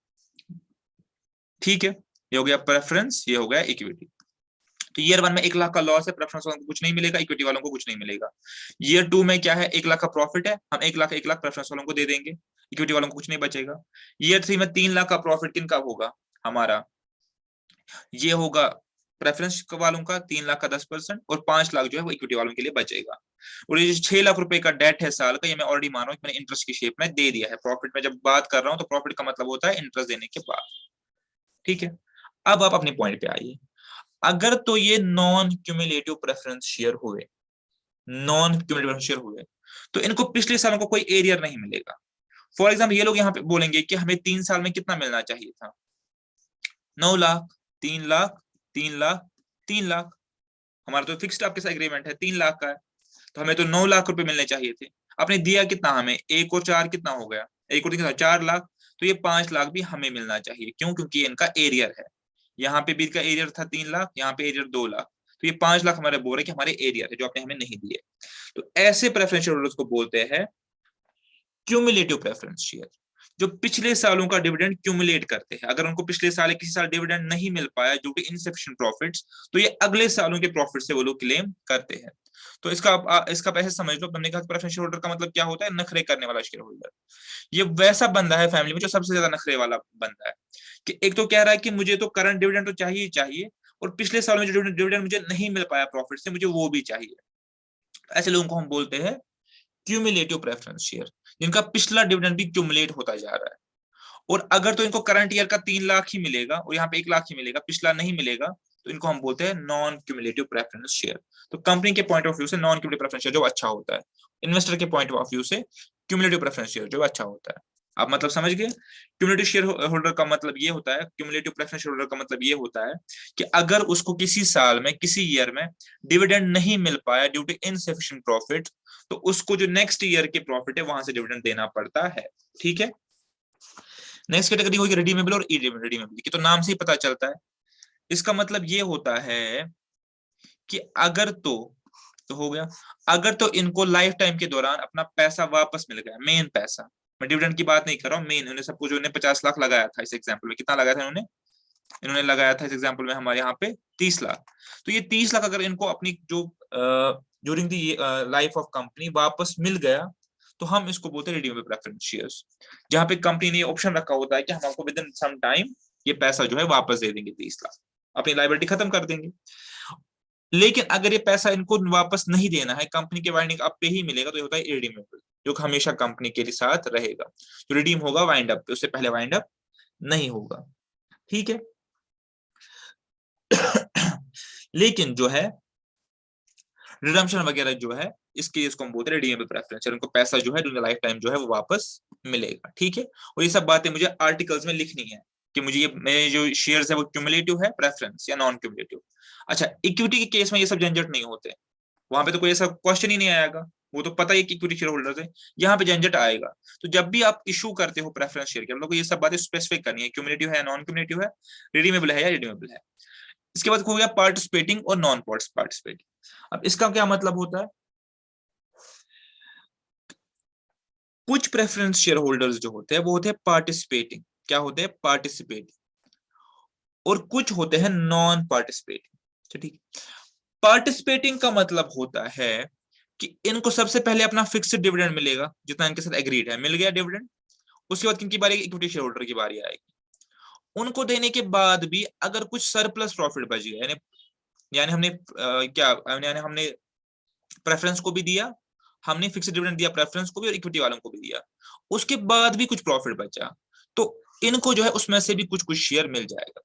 ठीक है, ये हो गया प्रेफरेंस, ये हो गया इक्विटी। तो ईयर 1 में 1 लाख का लॉस है, प्रेफरेंस वालों को कुछ नहीं मिलेगा, इक्विटी वालों को कुछ नहीं मिलेगा। ईयर 2 में क्या है, 1 लाख का प्रॉफिट है, हम 1 लाख प्रेफरेंस वालों को दे देंगे, इक्विटी वालों को कुछ नहीं बचेगा। ईयर 3 में 3 लाख का प्रॉफिट किनका होगा? हमारा, ये होगा प्रेफरेंस वालों का 3 लाख का 10%, और 5 लाख जो है वो इक्विटी वालों के लिए बचेगा। और ये 6 लाख रुपए का डेट है साल का, ये मैं ऑलरेडी मान रहा हूँ मैंने इंटरेस्ट की शेप में दे दिया है। प्रॉफिट में जब बात कर रहा हूँ तो प्रॉफिट का मतलब होता है इंटरेस्ट देने के बाद। ठीक है, अब आप अपने पॉइंट पे आइए। अगर तो ये नॉन क्यूमुलेटिव प्रेफरेंस शेयर हुए, नॉन क्यूमुलेटिव शेयर हुए, तो इनको पिछले सालों को कोई एरियर नहीं मिलेगा। फॉर एग्जाम्पल ये लोग यहाँ पे बोलेंगे कि हमें 3 साल में कितना मिलना चाहिए था? 9 लाख, 3 लाख, 3 लाख, 3 लाख। हमारा तो फिक्स्ड आपके साथ एग्रीमेंट है 3 लाख का है, तो हमें तो 9 लाख रुपए मिलने चाहिए थे। आपने दिया कितना हमें? 1 और 4 कितना हो गया? 1 और 3 4 लाख, तो ये 5 लाख भी हमें मिलना चाहिए। क्यों? क्योंकि इनका एरियर है, यहाँ पे भी का एरियर था 3 लाख, यहाँ पे एरियर 2 लाख, तो ये 5 लाख हमारे बोल रहे कि हमारे एरियर है जो आपने हमें नहीं दिए। तो ऐसे प्रेफरेंशियल होल्डर्स को बोलते हैं क्यूमुलेटिव प्रेफरेंस शेयर, जो पिछले सालों का डिविडेंड क्यूमुलेट करते हैं। अगर उनको पिछले साल किसी साल डिविडेंड नहीं मिल पाया ड्यू टू इनसफिशिएंट प्रॉफिट्स, तो ये अगले सालों के प्रॉफिट से वो लोग क्लेम करते हैं। तो इसका पैसे समझ लो। हमने कहा प्रेफरेंशियल होल्डर का मतलब क्या होता है? नखरे करने वाला शेयर होल्डर। ये वैसा बंदा है फैमिली में जो सबसे ज्यादा नखरे वाला बंदा है, कि एक तो कह रहा है कि मुझे तो करंट डिविडेंड तो चाहिए ही चाहिए, और पिछले साल में जो डिविडेंड मुझे नहीं मिल पाया प्रॉफिट से, मुझे वो भी चाहिए। ऐसे लोगों को हम बोलते हैं क्यूमुलेटिव प्रेफरेंस शेयर, जिनका पिछला डिविडेंड भी क्यूमुलेट होता जा रहा है। और अगर तो इनको करंट ईयर का 3 लाख ही मिलेगा और यहाँ पे 1 लाख ही मिलेगा, पिछला नहीं मिलेगा, तो इनको हम बोलते हैं नॉन क्यूमुलेटिव प्रेफरेंस शेयर। तो कंपनी के पॉइंट ऑफ व्यू से नॉन क्यूमुलेटिव प्रेफरेंस शेयर जो अच्छा होता है, इन्वेस्टर के पॉइंट ऑफ व्यू से क्यूमुलेटिव प्रेफरेंस शेयर जो अच्छा होता है। आप मतलब समझ गए? क्यूमुलेटिव शेयर होल्डर का मतलब ये होता है, क्यूमुलेटिव प्रेफरेंस शेयर होल्डर का मतलब ये होता है कि अगर उसको किसी साल में, किसी ईयर में डिविडेंड नहीं मिल पाया ड्यू टू इनसफिशिएंट प्रॉफिट, तो उसको जो नेक्स्ट ईयर के प्रॉफिट है वहां से डिविडेंड देना पड़ता है। ठीक है, नेक्स्ट कैटेगरी होगी रिडीमेबल और इरिडीमेबल की, तो नाम से ही पता चलता है। इसका मतलब ये होता है कि अगर तो हो गया, अगर तो इनको लाइफ टाइम के दौरान अपना पैसा वापस मिल गया, मेन पैसा, मैं डिविडेंड की बात नहीं कर रहा हूँ, मेन, उन्हें सपोज उन्होंने 50 लाख लगाया था इस एग्जाम्पल में, कितना लगाया था इन्होंने लगाया था इस एग्जाम्पल में हमारे यहाँ पे 30 लाख। तो ये 30 लाख अगर इनको अपनी जो during the life of company वापस मिल गया, तो हम इसको बोलते हैं रिडीमेबल प्रेफरेंस शेयर्स, जहां पे कंपनी ने ऑप्शन रखा होता है कि हम आपको विद इन सम टाइम ये पैसा जो है वापस दे देंगे, 30 लाख, अपनी लायबिलिटी खत्म कर देंगे। लेकिन अगर ये पैसा इनको वापस नहीं देना है, कंपनी के वाइंडिंग अप पे ही मिलेगा, तो ये होता है इरिडीमेबल, जो हमेशा कंपनी के साथ रहेगा, जो रिडीम होगा वाइंड अप पे, उससे पहले वाइंड अप नहीं होगा। ठीक है लेकिन जो है रिडम्पशन वगैरह जो है, इसके इसको हम बोलते हैं रिडीमेबल प्रेफरेंस, उनको पैसा जो है ड्यूरिंग लाइफ टाइम जो है वो वापस मिलेगा। ठीक है, और ये सब बातें मुझे आर्टिकल्स में लिखनी है कि मुझे ये मेरे जो शेयर्स है वो क्यूमुलेटिव है प्रेफरेंस या नॉन क्यूमुलेटिव। अच्छा, इक्विटी के केस में ये सब झंझट नहीं होते, वहां पे तो कोई ऐसा क्वेश्चन ही नहीं आएगा, वो तो पता ही कि इक्विटी शेयर होल्डर है। यहाँ पे झंझट आएगा। तो जब भी आप इशू करते हो प्रेफरेंस शेयर के, हम लोग को ये सब बातें स्पेसिफिक करनी है, क्यूमुलेटिव है या नॉन क्यूमुलेटिव है, रिडीमेबल है या रिडीमेबल है। इसके बाद हो गया पार्टिसिपेटिंग और नॉन पार्टिसिपेटिंग। अब इसका क्या मतलब होता है, कुछ प्रेफरेंस शेयर होल्डर्स जो होते हैं वो होते हैं पार्टिसिपेटिंग, क्या होते हैं पार्टिसिपेटिंग, और कुछ होते हैं नॉन पार्टिसिपेटिंग। ठीक, पार्टिसिपेटिंग का मतलब होता है कि इनको सबसे पहले अपना फिक्स्ड डिविडेंड मिलेगा जितना इनके साथ एग्रीड है, मिल गया डिविडेंड। उसके बाद किनकी बारी, इक्विटी शेयर होल्डर की बारी आएगी। उनको देने के बाद भी अगर कुछ सरप्लस प्रॉफिट बच गया, यानी यानी हमने यानी हमने प्रेफरेंस को भी दिया, हमने फिक्स्ड डिविडेंड दिया प्रेफरेंस को भी और इक्विटी वालों को भी दिया, उसके बाद भी कुछ प्रॉफिट बचा, तो इनको जो है उसमें से भी कुछ कुछ शेयर मिल जाएगा।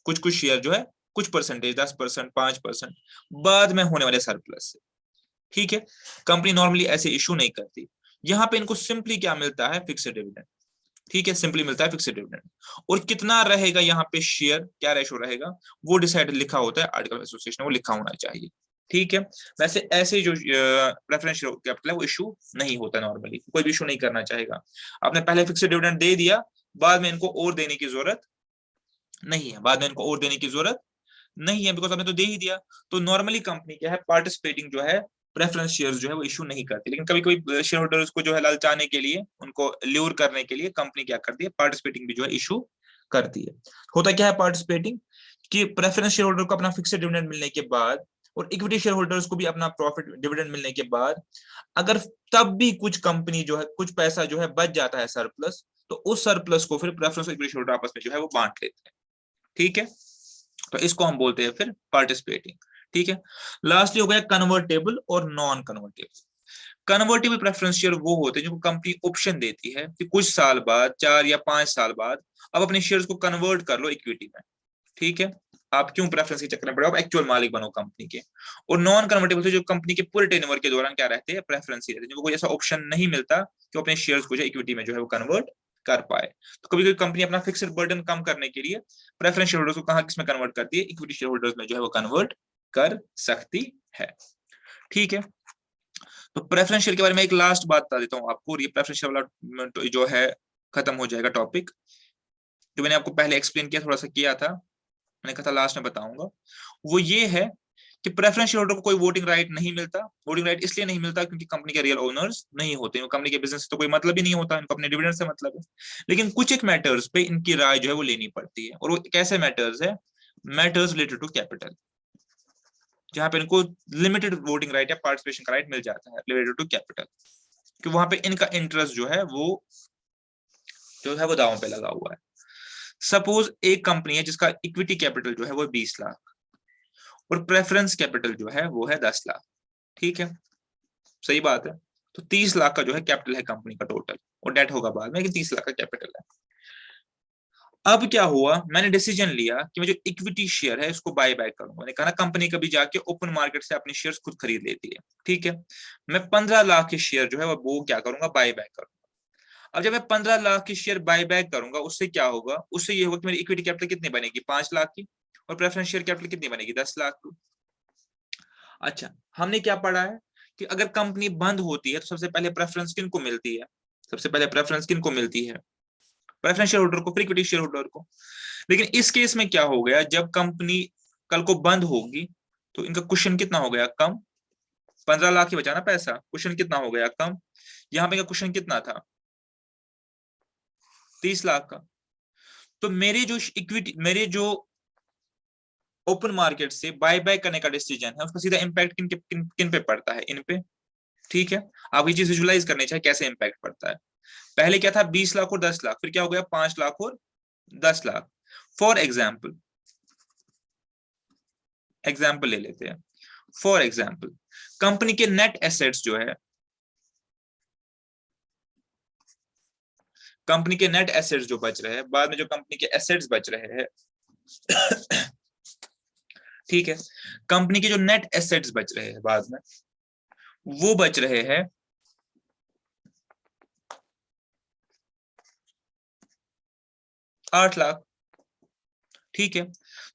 कुछ कुछ शेयर जो है कुछ परसेंटेज, 10%, 5% बाद में होने वाले सरप्लस से। ठीक है, कंपनी नॉर्मली ऐसे इशू नहीं करती। यहां पे इनको सिंपली क्या मिलता है, फिक्स्ड डिविडेंड। ठीक है, सिंपली मिलता है फिक्स्ड डिविडेंड। और कितना रहेगा यहाँ पे शेयर, क्या रेशो रहेगा, वो डिसाइड लिखा होता है आर्टिकल ऑफ एसोसिएशन, वो लिखा होना चाहिए। ठीक है, वैसे ऐसे जो प्रेफरेंस कैपिटल है वो इशू नहीं होता, नॉर्मली कोई भी इशू नहीं करना चाहेगा। आपने पहले फिक्स्ड डिविडेंड दे दिया, बाद में इनको और देने की जरूरत नहीं है, बाद में इनको और देने की जरूरत नहीं है, बिकॉज आपने तो दे ही दिया। तो नॉर्मली कंपनी क्या है, पार्टिसिपेटिंग जो है प्रेफरेंस शेयर्स जो है वो इशू नहीं करती, लेकिन कभी कभी शेयर होल्डर्स को जो है ललचाने के लिए, उनको ल्यूर करने के लिए कंपनी क्या करती है, पार्टिसिपेटिंग भी जो है इशू करती है। होता क्या है पार्टिसिपेटिंग, कि प्रेफरेंस शेयर होल्डर को अपना फिक्स्ड डिविडेंड मिलने के बाद और इक्विटी शेयर होल्डर्स को भी अपना प्रॉफिट डिविडेंड मिलने के बाद, अगर तब भी कुछ कंपनी जो है कुछ पैसा जो है बच जाता है सरप्लस, तो उस सरप्लस को फिर प्रेफरेंस और इक्विटी शेयर होल्डर आपस में जो है वो बांट लेते हैं। ठीक है, तो इसको हम बोलते हैं फिर पार्टिसिपेटिंग। ठीक है, लास्टली हो गया कन्वर्टेबल और non convertible. Convertible preference share वो होते हैं जो कंपनी ऑप्शन देती है कि कुछ साल बाद, 4 या 5 साल बाद, अब अपने शेयर्स को कन्वर्ट कर लो इक्विटी में। ठीक है, आप क्यों प्रेफरेंस के चक्कर में पड़े, आप एक्चुअल मालिक बनो कंपनी के। और नॉन कन्वर्टेबल से जो कंपनी के पूरे टेनओवर के दौरान क्या रहते हैं, प्रेफरेंस ही रहते हैं, जिनको कोई ऐसा ऑप्शन नहीं मिलता कि अपने शेयर्स को जो इक्विटी में जो है वो कन्वर्ट कर पाए। तो कभी कभी कंपनी अपना फिक्स्ड बर्डन कम करने के लिए प्रेफरेंस शेयर होल्डर्स को कहां किसमें कन्वर्ट करती है, इक्विटी शेयर होल्डर्स में जो है वो कन्वर्ट कर सकती है। ठीक है, तो प्रेफरेंस शेयर के बारे में एक लास्ट बात बता देता हूं आपको, और ये प्रेफरेंस शेयर वाला जो है खत्म हो जाएगा टॉपिक। जो मैंने आपको पहले एक्सप्लेन किया, थोड़ा सा किया था, मैंने कहा था लास्ट में बताऊंगा, वो ये है कि प्रेफरेंस शेयर होल्डर को कोई वोटिंग राइट नहीं मिलता। वोटिंग राइट इसलिए नहीं मिलता क्योंकि कंपनी के रियल ओनर्स नहीं होते, कंपनी के बिजनेस से तो कोई मतलब ही नहीं होता, इनको अपने डिविडेंड से मतलब है। लेकिन कुछ एक मैटर्स पे इनकी राय जो है वो लेनी पड़ती है, और वो कैसे मैटर्स है, मैटर्स रिलेटेड टू कैपिटल, जहां पे इनको लिमिटेड वोटिंग राइट या पार्टिसिपेशन का राइट मिल जाता है रिलेटेड टू कैपिटल, कि वहां पे इनका इंटरेस्ट जो है वो दांव पे लगा हुआ है। सपोज एक कंपनी है जिसका इक्विटी कैपिटल जो है वो 20 लाख, और प्रेफरेंस कैपिटल जो है वो है 10 लाख। ठीक है, सही बात है। तो 30 लाख का जो है कैपिटल है कंपनी का टोटल, और डेट होगा बाद में, लेकिन 30 लाख का कैपिटल है। अब क्या हुआ, मैंने डिसीजन लिया कि मैं जो इक्विटी शेयर है इसको बाय बैक करूंगा। मैंने कहा ना, कंपनी कभी जाके ओपन मार्केट से अपने शेयर्स खुद खरीद लेती है। ठीक है, मैं 15 लाख के शेयर जो है वो क्या करूंगा, बाय बैक करूंगा। अब जब मैं 15 लाख की शेयर बाय बैक करूंगा, उससे क्या होगा, उससे ये होगा कि मेरी इक्विटी कैपिटल कितनी बनेगी, 5 लाख की, और प्रेफरेंस शेयर कैपिटल कितनी बनेगी, 10 लाख की। अच्छा, हमने क्या पढ़ा है कि अगर कंपनी बंद होती है तो सबसे पहले प्रेफरेंस किन को मिलती है, सबसे पहले प्रेफरेंस किन को मिलती है, प्रेफरेंस शेयर होल्डर को, फिर इक्विटी शेयर होल्डर को। लेकिन इस केस में क्या हो गया, जब कंपनी कल को बंद होगी तो इनका क्वेश्चन कितना हो गया, कम। 15 लाख ही बचा ना पैसा, क्वेश्चन कितना हो गया, कम। यहाँ पे क्वेश्चन कितना था, 30 लाख का। तो मेरे जो ओपन मार्केट से बाय बाय करने का डिसीजन है, उसका सीधा इंपैक्ट किन पे पड़ता है, इन पे। ठीक है, आप ये चीज विजुलाइज करनी चाहिए कैसे इंपैक्ट पड़ता है। पहले क्या था, 20 लाख और 10 लाख, फिर क्या हो गया, 5 लाख और 10 लाख। फॉर एग्जाम्पल ले लेते हैं। फॉर एग्जाम्पल, कंपनी के नेट एसेट्स जो है, कंपनी के नेट एसेट्स जो बच रहे हैं बाद में, जो कंपनी के एसेट्स बच रहे हैं ठीक है, कंपनी के जो नेट एसेट्स बच रहे हैं बाद में, वो बच रहे हैं 8 लाख। ठीक है,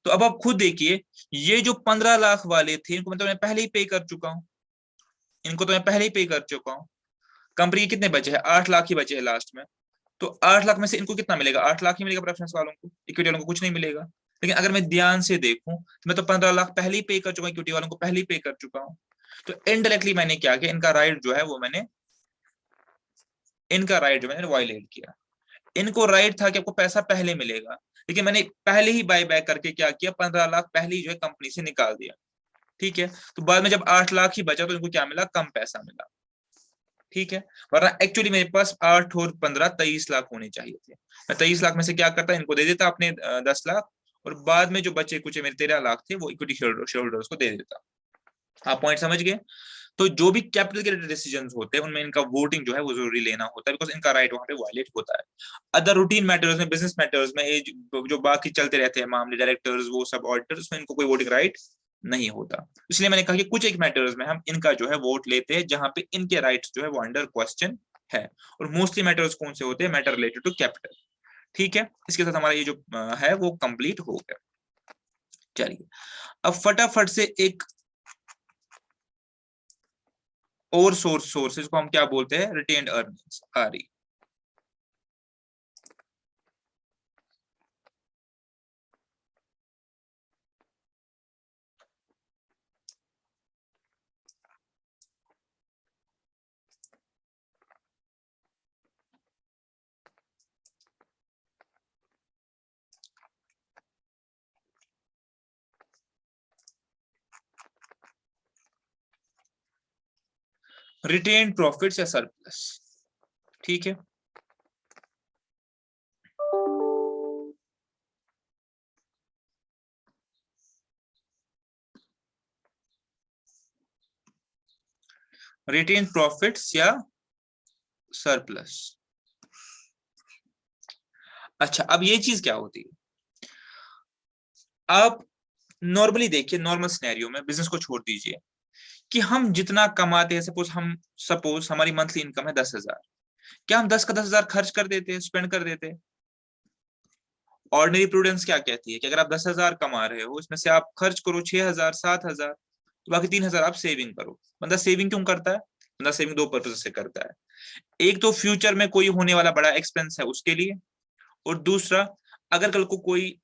तो अब आप खुद देखिए, ये जो 15 लाख वाले थे इनको मतलब मैं पहले ही पे कर चुका हूं, इनको तो मैं पहले ही पे कर चुका हूं। कंपनी के कितने बचे हैं, 8 लाख ही बचे हैं लास्ट में। तो 8 लाख में से इनको कितना मिलेगा, 8 लाख ही मिलेगा प्रेफरेंस वालों को, इक्विटी वालों को कुछ नहीं मिलेगा। लेकिन अगर मैं ध्यान से देखूं तो मैं तो 15 लाख पहले ही पे कर चुका हूं, इक्विटी वालों को पहले ही पे कर चुका हूं। तो इनडायरेक्टली मैंने क्या किया, इनका राइट जो है वो मैंने वायलेट किया। इनको राइट था कि आपको पैसा पहले मिलेगा, लेकिन मैंने पहले ही बाय बैक करके क्या किया, 15 लाख पहले ही जो है कंपनी से निकाल दिया। ठीक है, तो बाद में जब 8 लाख ही बचा तो इनको क्या मिला, कम पैसा मिला। ठीक है, वरना एक्चुअली मेरे पास 8 और 15 23 लाख होने चाहिए थे। मैं 23 लाख में से क्या करता, इनको दे देता अपने 10 लाख, और बाद में जो बचे कुछ मेरे 13 लाख थे वो इक्विटी शेयर होल्डर्स को दे देता। आप पॉइंट समझ गए। तो जो भी कैपिटल के डिसीजंस होते हैं उनमें इनका वोटिंग जो है वो जरूरी लेना होता है, बिकॉज इनका राइट वहां पे वायलेट होता है। अदर रूटीन मैटर्स में, बिजनेस मैटर्स में, ये जो बाकी चलते रहते हैं मामले, डायरेक्टर्स वो सब ऑडिटर्स में, इनको कोई वोटिंग राइट नहीं होता। इसलिए मैंने कहा कि कुछ एक मैटर्स में हम इनका जो है वोट लेते हैं जहां पे इनके राइट्स जो है वो अंडर क्वेश्चन है। और मोस्टली मैटर्स कौन से होते हैं, मैटर रिलेटेड टू कैपिटल। ठीक है, इसके साथ हमारा ये जो है वो कंप्लीट हो गया। चलिए अब फटाफट से एक और सोर्सेज को हम क्या बोलते हैं, रिटेन्ड अर्निंग्स, आरई। रिटेन्ड प्रॉफिट्स या सरप्लस। ठीक है, रिटेन्ड प्रॉफिट्स या सरप्लस। अच्छा, अब ये चीज क्या होती है, आप नॉर्मली देखिए, नॉर्मल सिनेरियो में बिजनेस को छोड़ दीजिए कि हम जितना कमाते हैं, सपोज हमारी मंथली इनकम है 10,000, क्या हम 10 का 10,000 खर्च कर देते हैं, स्पेंड कर देते हैं? ऑर्डिनरी प्रूडेंस क्या कहती है कि अगर आप 10,000 कमा रहे हो, इसमें से आप खर्च करो 6,000 7,000, तो बाकी 3,000 आप सेविंग करो। बंदा सेविंग क्यों करता है, बंदा सेविंग दो पर्पज से करता है। एक तो फ्यूचर में कोई होने वाला बड़ा एक्सपेंस है उसके लिए, और दूसरा अगर कल को कोई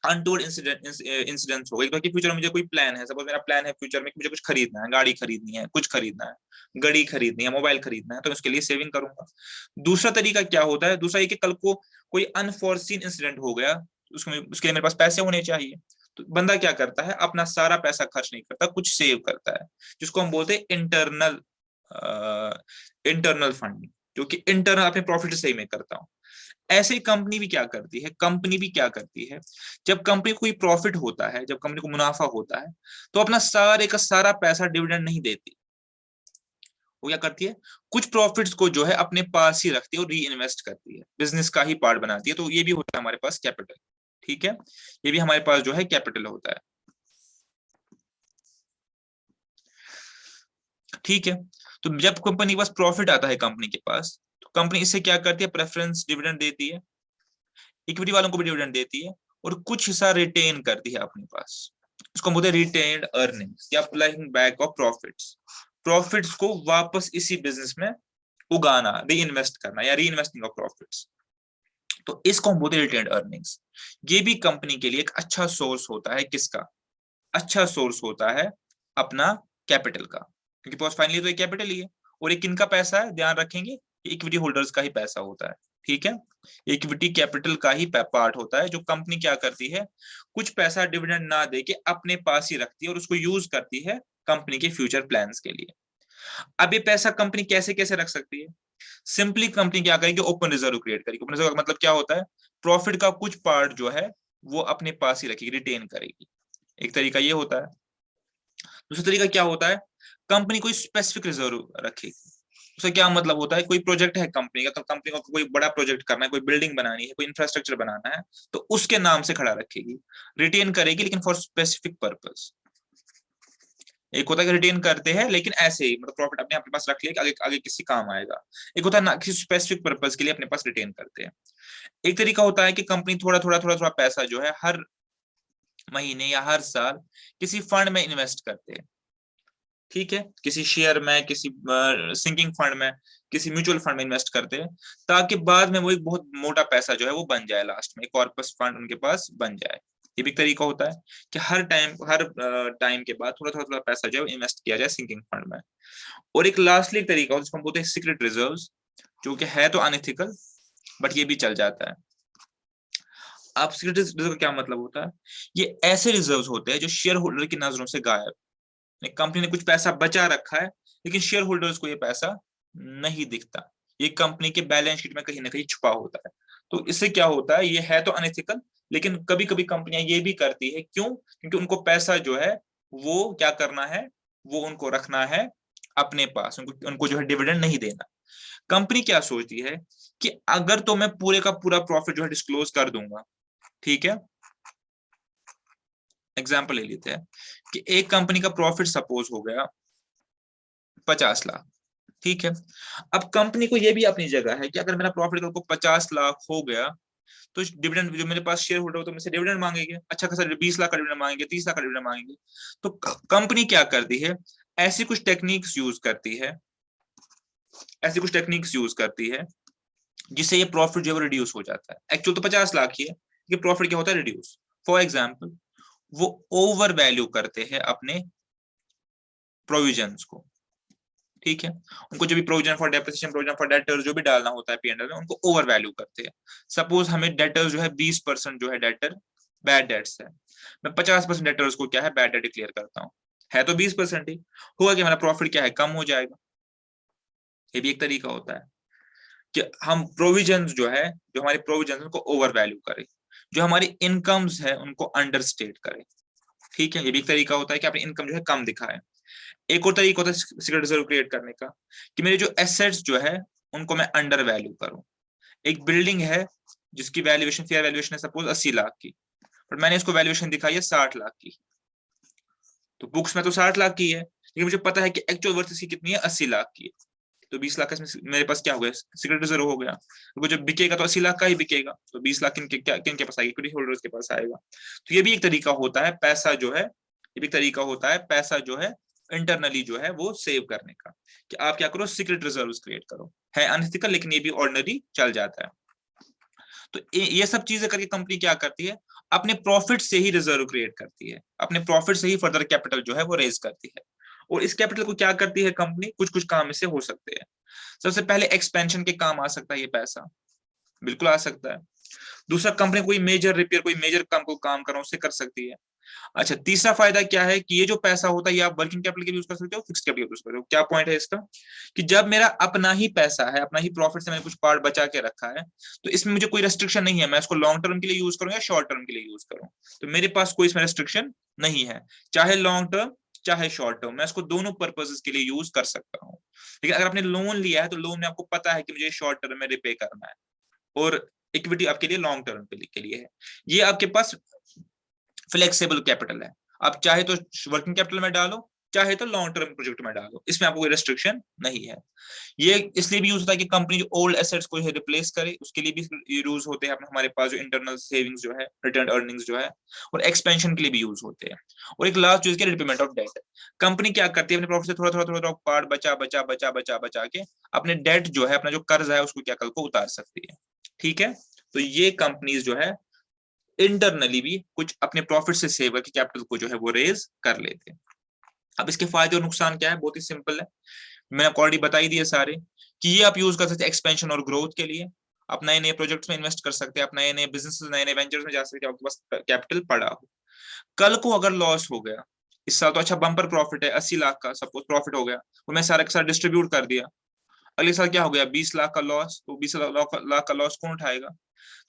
अनटोल्ड इंसिडेंट होगा, कि फ्यूचर में मुझे कोई प्लान है, सपोज मेरा प्लान है फ्यूचर में कि मुझे कुछ खरीदना है, गाड़ी खरीदनी है, कुछ खरीदना है, घड़ी खरीदनी है, मोबाइल खरीदना है, तो उसके लिए सेविंग करूंगा। दूसरा तरीका क्या होता है, दूसरा ये कि कल को कोई अनफोर्सीन इंसिडेंट हो गया, उसके लिए मेरे पास पैसे होने चाहिए, तो बंदा क्या करता है, अपना सारा पैसा खर्च नहीं करता, कुछ सेव करता है, जिसको हम बोलते हैं इंटरनल फंडिंग, जो कि इंटरनल अपने प्रॉफिट से ही मैं करता हूँ। ऐसे ही कंपनी भी क्या करती है, जब कंपनी को कोई प्रॉफिट होता है, जब कंपनी को मुनाफा होता है, तो अपना सारे का सारा पैसा डिविडेंड नहीं देती। वो क्या करती है, कुछ प्रॉफिट्स को जो है अपने पास ही रखती है और री इन्वेस्ट करती है, बिजनेस का ही पार्ट बनाती है। तो ये भी होता है हमारे पास कैपिटल। ठीक है, ये भी हमारे पास जो है कैपिटल होता है। ठीक है, तो जब कंपनी के पास प्रॉफिट आता है, कंपनी के पास, तो कंपनी इससे क्या करती है, प्रेफरेंस डिविडेंड देती है, इक्विटी वालों को भी डिविडेंड देती है, और कुछ हिस्सा रिटेन करती है अपने पास। इसको बोलते हैं रिटेन्ड अर्निंग्स या flying back of profits. Profits को वापस इसी बिजनेस में उगाना, री इन्वेस्ट करना, या री इन्वेस्टिंग ऑफ प्रॉफिट्स, तो इसको हम बोलते हैं रिटेन्ड अर्निंग्स। ये भी कंपनी के लिए एक अच्छा सोर्स होता है, किसका, अच्छा सोर्स होता है अपना कैपिटल का, क्योंकि पॉज फाइनली तो ये कैपिटल ही है। और ये किनका पैसा है, ध्यान रखेंगे, इक्विटी होल्डर्स का ही पैसा होता है। ठीक है, इक्विटी कैपिटल का ही पार्ट होता है, जो कंपनी क्या करती है, कुछ पैसा डिविडेंड ना देके अपने पास ही रखती है और उसको यूज करती है कंपनी के फ्यूचर प्लान्स के लिए। अब ये पैसा कंपनी कैसे कैसे रख सकती है, सिंपली कंपनी क्या करेगी, ओपन रिजर्व क्रिएट करेगी। ओपन रिजर्व का मतलब क्या होता है, प्रॉफिट का कुछ पार्ट जो है वो अपने पास ही रखेगी, रिटेन करेगी। एक तरीका ये होता है। दूसरा तरीका क्या होता है, कंपनी कोई स्पेसिफिक रिजर्व रखेगी। उसका क्या मतलब होता है, कोई प्रोजेक्ट है कंपनी का, तो कंपनी को कोई बड़ा प्रोजेक्ट करना है, कोई बिल्डिंग बनानी है, कोई इंफ्रास्ट्रक्चर बनाना है, तो उसके नाम से खड़ा रखेगी, रिटेन करेगी लेकिन फॉर स्पेसिफिक पर्पस। एक होता है कि रिटेन करते हैं लेकिन ऐसे ही, मतलब प्रॉफिट अपने पास रख लिया कि आगे आगे किसी काम आएगा। एक होता है ना, किसी स्पेसिफिक पर्पस के लिए अपने पास रिटेन करते हैं। एक तरीका होता है कि कंपनी थोड़ा थोड़ा थोड़ा थोड़ा पैसा जो है हर महीने या हर साल किसी फंड में इन्वेस्ट करते हैं। ठीक है, किसी शेयर में, किसी सिंकिंग फंड में, किसी म्यूचुअल फंड में इन्वेस्ट करते हैं, ताकि बाद में वो एक बहुत मोटा पैसा जो है वो बन जाए, लास्ट में एक कॉर्पस फंड उनके पास बन जाए। ये भी एक तरीका होता है कि हर टाइम के बाद थोड़ा थोड़ा थोड़ा पैसा जो है इन्वेस्ट किया जाए सिंकिंग फंड में। और एक लास्टली एक तरीका जिसको हम बोलते हैं सीक्रेट रिजर्व्स, जो कि है तो अनएथिकल बट ये भी चल जाता है। अब सीक्रेट रिजर्व का क्या मतलब होता है? ये ऐसे रिजर्व्स होते हैं जो शेयर होल्डर की नजरों से गायब। कंपनी ने कुछ पैसा बचा रखा है लेकिन शेयर होल्डर्स को ये पैसा नहीं दिखता, ये कंपनी के बैलेंस शीट में कहीं ना कहीं छुपा होता है। तो इससे क्या होता है, ये है तो अनएथिकल लेकिन कभी कभी कंपनियां ये भी करती है। क्यों? क्योंकि उनको पैसा जो है वो क्या करना है, वो उनको रखना है अपने पास, उनको जो है डिविडेंड नहीं देना। कंपनी क्या सोचती है कि अगर तो मैं पूरे का पूरा प्रॉफिट जो है डिस्क्लोज कर दूंगा, ठीक है, एग्जाम्पल ले लेते हैं कि एक कंपनी का प्रॉफिट सपोज हो गया 50 लाख, ठीक है। अब कंपनी को यह भी अपनी जगह है कि अगर मेरा प्रॉफिट कल को 50 लाख हो गया तो डिविडेंड जो मेरे पास शेयर होल्डर हो तो मुझसे डिविडेंड मांगेंगे, अच्छा खासा 20 लाख का डिविडेंड मांगेंगे, 30 लाख का डिविडेंड मांगेंगे। तो कंपनी क्या करती है, ऐसी कुछ टेक्निक्स यूज करती है, ऐसी कुछ टेक्निक्स यूज करती है जिससे ये प्रॉफिट जो है रिड्यूस हो जाता है। एक्चुअल तो 50 लाख ही है, ये प्रॉफिट क्या होता है, रिड्यूस। फॉर एग्जाम्पल वो ओवर वैल्यू करते हैं अपने प्रोविजंस को, ठीक है। उनको जो भी provision for depreciation, provision for debtors जो भी डालना होता है पीएनएल में, उनको ओवर वैल्यू करते हैं। सपोज हमें डेटर्स जो है 20% जो है डेटर बैड डेट्स है, मैं 50% डेटर्स को क्या है बैड डेट डिक्लेयर करता हूँ, है तो 20% ही होगा कि हमारा प्रॉफिट क्या है कम हो जाएगा। ये भी एक तरीका होता है कि हम प्रोविजन जो है, जो हमारे प्रोविजन उनको ओवर वैल्यू करें, जो हमारी इनकम्स है उनको अंडरस्टेट करें, ठीक है। ये भी एक तरीका होता है कि अपनी इनकम जो है कम दिखाएं। एक और तरीका होता है सीक्रेट रिजर्व क्रिएट करने का कि मेरे जो एसेट्स जो है उनको मैं अंडर वैल्यू करूं। एक बिल्डिंग है जिसकी वैल्यूएशन, फेयर वैल्यूएशन है सपोज 80 लाख की, पर मैंने इसको वैल्यूएशन दिखाई है 60 लाख की। तो बुक्स में तो 60 लाख की है लेकिन मुझे पता है कि एक्चुअल वर्थ इसकी कितनी है, 80 लाख की है। तो 20 लाख का इसमें मेरे पास क्या हो गया, सीक्रेट रिजर्व हो गया। तो जब बिकेगा तो 80 लाख का ही बिकेगा, तो 20 लाख किनके पास आएगा, इक्विटी होल्डर्स के पास आएगा। तो ये भी एक तरीका होता है पैसा जो है, ये भी तरीका होता है पैसा जो है इंटरनली जो है वो सेव करने का, कि आप क्या करो, सीक्रेट रिजर्व्स क्रिएट करो। है अनएथिकल लेकिन ये भी ऑर्डिनरी चल जाता है। तो ये सब चीजें करके कंपनी क्या करती है, अपने प्रॉफिट से ही रिजर्व क्रिएट करती है, अपने प्रॉफिट से ही फर्दर कैपिटल जो है वो रेज करती है। और इस कैपिटल को क्या करती है कंपनी, कुछ कुछ काम इससे हो सकते हैं। सबसे पहले एक्सपेंशन के काम आ सकता है ये पैसा, बिल्कुल आ सकता है। दूसरा, कंपनी कोई मेजर रिपेयर, कोई मेजर काम करो उससे कर सकती है। अच्छा, तीसरा फायदा क्या है कि ये जो पैसा होता है ये आप वर्किंग कैपिटल के लिए यूज कर सकते हो, फिक्स कैपिटल यूज कर सकते हो। क्या पॉइंट है इसका, कि जब मेरा अपना ही पैसा है, अपना ही प्रॉफिट से मैंने कुछ पार्ट बचा के रखा है, तो इसमें मुझे कोई रेस्ट्रिक्शन नहीं है मैं इसको लॉन्ग टर्म के लिए यूज करूं या शॉर्ट टर्म के लिए यूज करूं। तो मेरे पास कोई इसमें रेस्ट्रिक्शन नहीं है, चाहे लॉन्ग टर्म चाहे शॉर्ट टर्म, मैं इसको दोनों पर्पसेस के लिए यूज कर सकता हूँ। लेकिन अगर आपने लोन लिया है तो लोन में आपको पता है कि मुझे शॉर्ट टर्म में रिपे करना है, और इक्विटी आपके लिए लॉन्ग टर्म के लिए है। ये आपके पास फ्लेक्सिबल कैपिटल है, आप चाहे तो वर्किंग कैपिटल में डालो, चाहे तो लॉन्ग टर्म प्रोजेक्ट में डालो, इसमें आपको कोई रेस्ट्रिक्शन नहीं है। ये इसलिए भी यूज होता है कि कंपनी जो ओल्ड एसेट्स को रिप्लेस करे, उसके लिए भी यूज होते हैं हमारे पास जो इंटरनल सेविंग्स जो है, रिटर्न अर्निंग्स जो है, और एक्सपेंशन के लिए भी यूज होते हैं। और एक लास्ट यूज है रिपेमेंट ऑफ डेट। कंपनी क्या करती है, अपने प्रॉफिट से थोड़ा थोड़ा थोड़ा थोड़ा पार्ट बचा बचा बचा बचा बचा के अपने डेट जो है, अपना जो कर्ज है उसको क्या कल को उतार सकती है, ठीक है। तो ये कंपनीज जो है इंटरनली भी कुछ अपने प्रॉफिट से सेव करके कैपिटल को जो है वो रेज कर लेते हैं। अब इसके फायदे और नुकसान क्या है, बहुत ही सिंपल है, मैंने आपको ऑलरेडी बताई दिए सारे, कि ये आप यूज कर सकते हैं एक्सपेंशन और ग्रोथ के लिए, आप नए नए प्रोजेक्ट्स में इन्वेस्ट कर सकते हैं, आप नए नए बिजनेस, नए नए वेंचर्स में जा सकते हैं, आपके पास कैपिटल पड़ा हो। कल को अगर लॉस हो गया, इस साल तो अच्छा बम्पर प्रॉफिट है 80 लाख का सपोज प्रॉफिट हो गया, वो मैं सारा के सारा डिस्ट्रीब्यूट कर दिया, अगले साल क्या हो गया 20 लाख का लॉस, तो 20 लाख का लॉस कौन उठाएगा।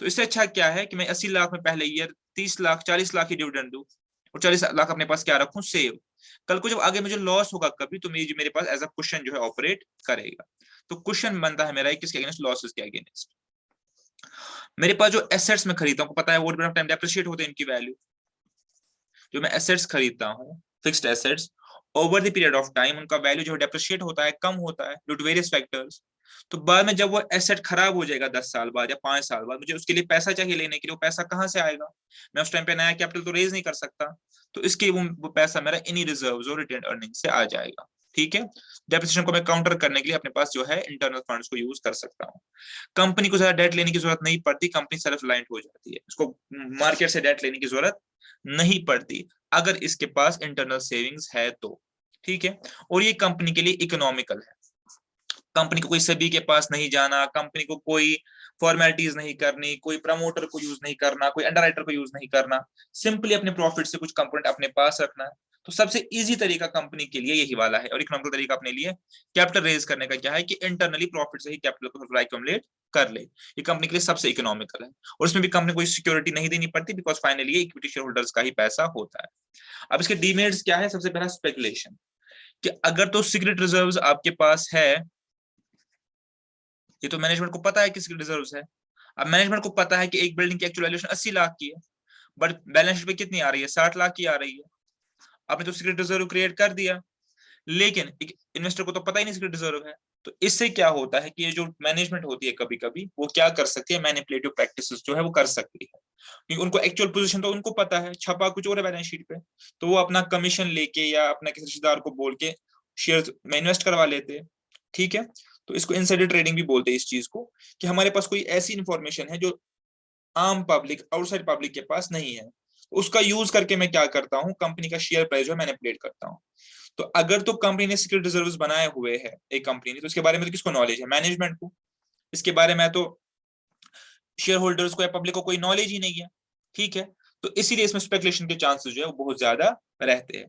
तो इससे अच्छा क्या है कि मैं 80 लाख में पहले ईयर 30 लाख 40 लाख की डिविडेंड दूं, और 40 लाख अपने पास क्या रखूं, सेव। कल को जब आगे मुझे लॉस होगा कभी, तो मेरे पास एज अ क्वेश्चन जो है ऑपरेट करेगा। तो क्वेश्चन बनता है मेरा किसके अगेंस्ट, लॉसेस के अगेंस्ट। मेरे पास जो एसेट्स में खरीदता हूं, पता है ओवर टाइम डेप्रिशिएट होते हैं इनकी वैल्यू। जो मैं एसेट्स खरीदता हूँ, fixed assets, over the period of time उनका वैल्यू जो डेप्रिशिएट होता है, कम होता है ड्यू टू वेरियस फैक्टर्स। तो बाद में जब वो एसेट खराब हो जाएगा 10 साल बाद या 5 साल बाद, मुझे उसके लिए पैसा चाहिए लेने के लिए, वो पैसा कहाँ से आएगा, मैं उस टाइम पे नया कैपिटल तो रेज नहीं कर सकता। तो इसके वो पैसा मेरा इन्हीं रिजर्व्स और रिटेन अर्निंग से आ जाएगा, ठीक है। डेप्रिसिएशन को मैं काउंटर करने के लिए अपने पास जो है इंटरनल फंड्स को यूज कर सकता हूँ। कंपनी को ज्यादा डेट लेने की जरूरत नहीं पड़ती, कंपनी सेल्फ रिलायंट हो जाती है, उसको मार्केट से डेट लेने की जरूरत नहीं पड़ती अगर इसके पास इंटरनल सेविंग्स है तो, ठीक है। और ये कंपनी के लिए इकोनॉमिकल है, कंपनी को कोई सेबी के पास नहीं जाना, कंपनी को कोई फॉर्मेलिटीज नहीं करनी, कोई प्रमोटर को यूज नहीं करना, कोई अंडरराइटर को यूज नहीं करना, सिंपली अपने प्रॉफिट से कुछ कंपोनेंट अपने पास रखना है। तो सबसे इजी तरीका कंपनी के लिए यही वाला है। और इकोनॉमिकल तरीका अपने लिए कैपिटल रेज करने का क्या है कि इंटरनली प्रॉफिट से ही कैपिटल को एक्यूमुलेट कर ले। ये कंपनी के लिए सबसे इकोनॉमिकल है, और इसमें भी कंपनी को सिक्योरिटी नहीं देनी पड़ती, because finally equity share holders का ही पैसा होता है। अब इसके डीमेरिट्स क्या है? सबसे पहला स्पेकुलेशन, कि अगर तो सीक्रेट रिजर्व्स आपके पास है, ये तो मैनेजमेंट को पता है कि सीक्रेट रिजर्व्स है। अब मैनेजमेंट को पता है कि एक बिल्डिंग की एक्चुअल वैल्यूएशन 80 लाख की है, बट बैलेंस शीट पे कितनी आ रही है? 60 लाख की आ रही है। आपने तो सीक्रेट रिजर्व क्रिएट कर दिया, लेकिन एक इन्वेस्टर को तो पता ही नहीं सीक्रेट रिजर्व है। तो इससे क्या होता है कि ये जो मैनेजमेंट होती है कभी कभी वो क्या कर सकती है, मैनिपुलेटिव प्रैक्टिसेस जो है वो कर सकती है, क्योंकि उनको एक्चुअल पोजीशन तो उनको पता है, छपा कुछ और है बैलेंस शीट पे, तो वो अपना कमीशन लेके या अपना किसी रिश्तेदार को बोल के शेयर में इन्वेस्ट करवा लेते हैं, ठीक है। तो इसको इनसाइडर ट्रेडिंग भी बोलते हैं इस चीज को, कि हमारे पास कोई ऐसी इंफॉर्मेशन है जो आम पब्लिक, आउटसाइड पब्लिक के पास नहीं है, उसका यूज करके मैं क्या करता हूँ, कंपनी का शेयर प्राइस जो मैनिपुलेट करता हूँ। तो अगर तो कंपनी ने सीक्रेट रिजर्व्स बनाए हुए हैं एक कंपनी ने, तो इसके बारे में तो किसको नॉलेज है? मैनेजमेंट को। इसके बारे में तो शेयर होल्डर्स को या पब्लिक को कोई नॉलेज ही नहीं है, ठीक है। तो इसीलिए इसमें स्पेकुलेशन के चांसेस जो है वो बहुत ज्यादा रहते हैं।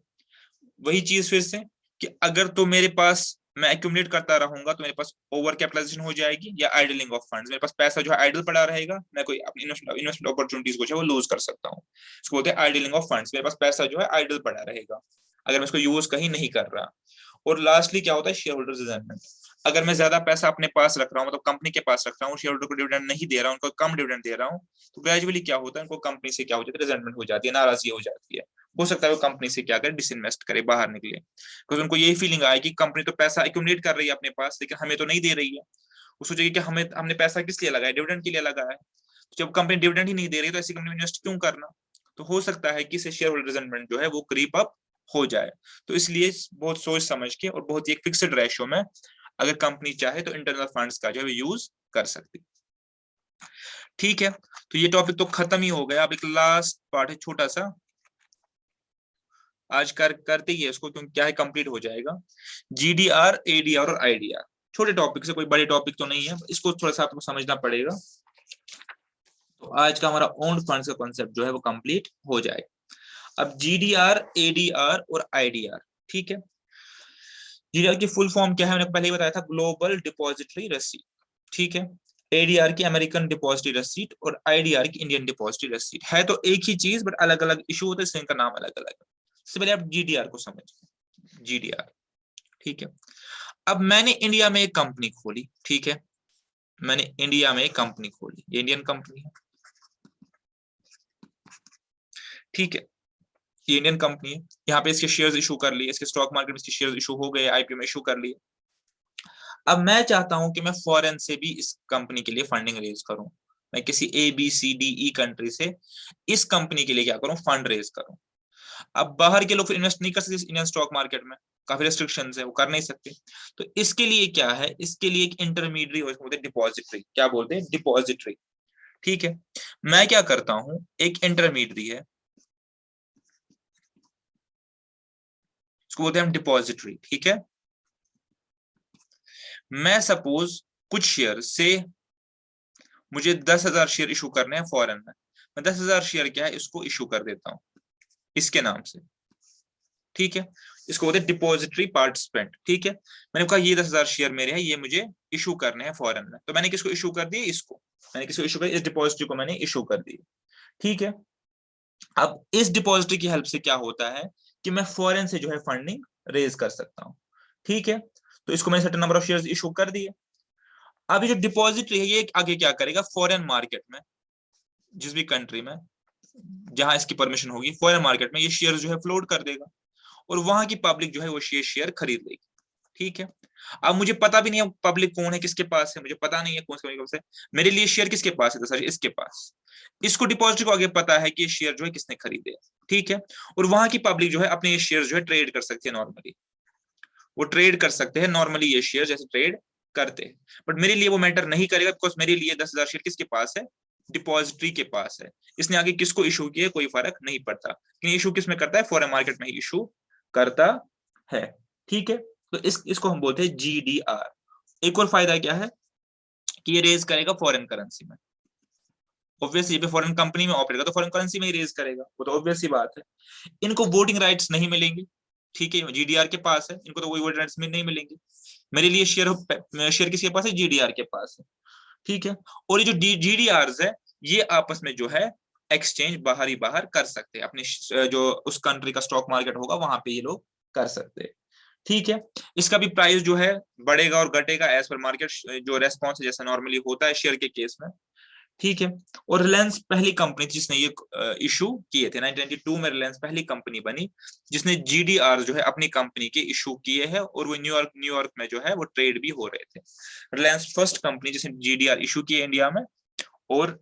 वही चीज फिर से, कि अगर तो मेरे पास मैं एक्यूमुलेट करता रहूंगा तो मेरे पास ओवर कैपिटलाइजेशन हो जाएगी या आइडलिंग ऑफ फंड्स, मेरे पास पैसा जो है आइडल पड़ा रहेगा, मैं कोई अपनी इन्वेस्टमेंट अपॉर्चुनिटीज को जो है वो लूज कर सकता हूँ। इसको बोलते हैं आइडलिंग ऑफ फंड्स, मेरे पास पैसा जो है आइडल पड़ा रहेगा अगर मैं इसको यूज कहीं नहीं कर रहा। और लास्टली क्या होता है? शेयर होल्डर्स रिजर्वमेंट। अगर मैं ज्यादा पैसा अपने पास रख रहा हूँ, मतलब कंपनी के पास रख रहा हूँ, शेयर होल्डर को डिविडेंड नहीं दे रहा हूँ, उनको कम डिविडेंड दे रहा हूँ, तो ग्रेजुअली क्या होता है, उनको कंपनी से क्या हो जाता है? रिजर्वमेंट हो जाती है, नाराजगी हो जाती है। हो सकता है वो कंपनी से क्या करे, डिसइन्वेस्ट करे, बाहर निकले, बिकॉज उनको यही फीलिंग आए कि कंपनी तो पैसा एक्यूमुलेट कर रही है अपने पास, लेकिन हमें तो नहीं दे रही है। वो सोचेगी कि हमने पैसा किस लिए लगाया? डिविडेंड के लिए लगाया है। तो जब कंपनी डिविडेंड ही नहीं दे रही तो ऐसी कंपनी में इन्वेस्ट क्यों करना? तो हो सकता है कि शेयर होल्डर रिजर्वमेंट जो है वो क्रीप अप हो जाए। तो इसलिए बहुत सोच समझ के और बहुत ही एक फिक्स्ड रेशियो में अगर कंपनी चाहे तो इंटरनल फंड्स का जो है यूज कर सकती, ठीक है। तो ये टॉपिक तो खत्म ही हो गया। अब एक लास्ट पार्ट है छोटा सा, आज करते ही है इसको, क्योंकि क्या है कंप्लीट हो जाएगा। जीडीआर, एडीआर और आईडीआर, छोटे टॉपिक से, कोई बड़े टॉपिक तो नहीं है, इसको थोड़ा सा आपको समझना पड़ेगा। तो आज का हमारा ओन फंड्स का कॉन्सेप्ट जो है वो कंप्लीट हो जाएगा। अब जीडीआर, एडीआर और आईडीआर, ठीक है। जीडीआर की फुल फॉर्म क्या है, मैंने पहले ही बताया था, ग्लोबल डिपॉजिटरी रसीद, ठीक है। एडीआर की अमेरिकन डिपॉजिटरी रसीद और आईडीआर की इंडियन डिपॉजिटरी रसीद, है तो एक ही चीज बट अलग अलग इशू होता है, इसलिए इनका नाम अलग अलग है। सबसे पहले आप जीडीआर को समझिए, जीडीआर, ठीक है। अब मैंने इंडिया में एक कंपनी खोली, ठीक है, मैंने इंडिया में एक कंपनी खोली, ये इंडियन कंपनी है, ठीक है, ये इंडियन कंपनी है। यहाँ पे इसके शेयर्स इशू कर लिए, इसके स्टॉक मार्केट में इसके शेयर्स इशू हो गए, आईपीओ में इशू कर लिए। अब मैं चाहता हूं कि मैं फॉरेन से भी इस कंपनी के लिए फंडिंग रेज करूं, मैं किसी ABCDE कंट्री से इस कंपनी के लिए क्या करूं, फंड रेज करूं। अब बाहर के लोग फिर इन्वेस्ट नहीं कर सकते इंडियन स्टॉक मार्केट में, काफी रेस्ट्रिक्शंस है, वो कर नहीं सकते। तो इसके लिए क्या है, इसके लिए एक इंटरमीडिएटरी बोलते हैं डिपॉजिटरी, क्या बोलते हैं, डिपॉजिटरी, ठीक है। मैं क्या करता हूं, एक इंटरमीडिएटरी है, इसको बोलते हैं हम डिपॉजिटरी, ठीक है। मैं सपोज कुछ शेयर से मुझे 10,000 शेयर इशू करने हैं फॉरेन में, मैं 10,000 शेयर क्या है इसको इशू कर देता हूं इसके नाम से, ठीक है। इसको बोलते हैं डिपॉजिटरी पार्टिसिपेंट, ठीक है। मैंने कहा ये 10,000 शेयर मेरे हैं, ये मुझे इशू करने हैं फॉरेन में, तो मैंने किसको इशू कर दिए, इसको, मैंने किसको इशू कर, इस डिपॉजिटरी को मैंने इशू कर दिया, ठीक है। अब इस डिपॉजिटरी की हेल्प से क्या होता है कि मैं फॉरेन से जो है फंडिंग रेज कर सकता हूं, ठीक है। तो इसको मैंने certain number of shares issue कर दिए। अब ये जो डिपॉजिटरी है ये आगे क्या करेगा, फॉरेन मार्केट में, जिस भी कंट्री में जहां इसकी परमिशन होगी, फॉरेन मार्केट में ये शेयर जो है फ्लोट कर देगा, और वहां की पब्लिक जो है वो शेयर खरीद लेगी, ठीक है। अब मुझे पता भी नहीं है पब्लिक कौन है, किसके पास है, मुझे पता नहीं है कौन से, मेरे लिए शेयर किसके पास है, तो सर इसके पास। इसको डिपॉजिट को आगे पता है कि ये शेयर जो है किसने खरीदे, ठीक है। और वहां की पब्लिक जो है अपने ये शेयर जो है ट्रेड कर सकती है नॉर्मली, वो ट्रेड कर सकते हैं नॉर्मली ये शेयर जैसे ट्रेड करते हैं। बट मेरे लिए वो मैटर नहीं करेगा, बिकॉज मेरे लिए 10,000 शेयर किसके पास है, डिपॉजिटरी के पास है। इसने आगे किसको इशू किया कोई फर्क नहीं पड़ता, लेकिन इशू किस में करता है, फॉरेन मार्केट में ही इशू करता है। ठीक है, तो इसको हम बोलते हैं GDR। एक और फायदा क्या है कि ये रेज करेगा फॉरेन करेंसी में। ऑब्वियसली पे फॉरेन कंपनी में ऑपरेट तो फॉरेन करेंसी में ही रेज करेगा, वो तो ऑब्वियस ही बात है। इनको वोटिंग राइट्स नहीं मिलेंगे, ठीक है, GDR के पास है, इनको तो कोई वोटिंग राइट्स में नहीं मिलेंगे। मेरे लिए शेयर किसके पास है, GDR के पास है। ठीक है, और ये जो GDRs है ये आपस में जो है एक्सचेंज बाहर ही बाहर कर सकते हैं, अपने जो उस कंट्री का स्टॉक मार्केट होगा वहां पे ये लोग कर सकते हैं। ठीक है, इसका भी प्राइस जो है बढ़ेगा और घटेगा एज पर मार्केट जो रेस्पॉन्स जैसा नॉर्मली होता है शेयर के केस में। ठीक है, और रिलायंस पहली कंपनी थी जिसने ये इशू किए थे। 1992 में रिलायंस पहली कंपनी बनी जिसने GDR जो है अपनी कंपनी के इशू किए हैं, और वो न्यूयॉर्क में जो है वो ट्रेड भी हो रहे थे। रिलायंस फर्स्ट कंपनी जिसने GDR इशू किए इंडिया में, और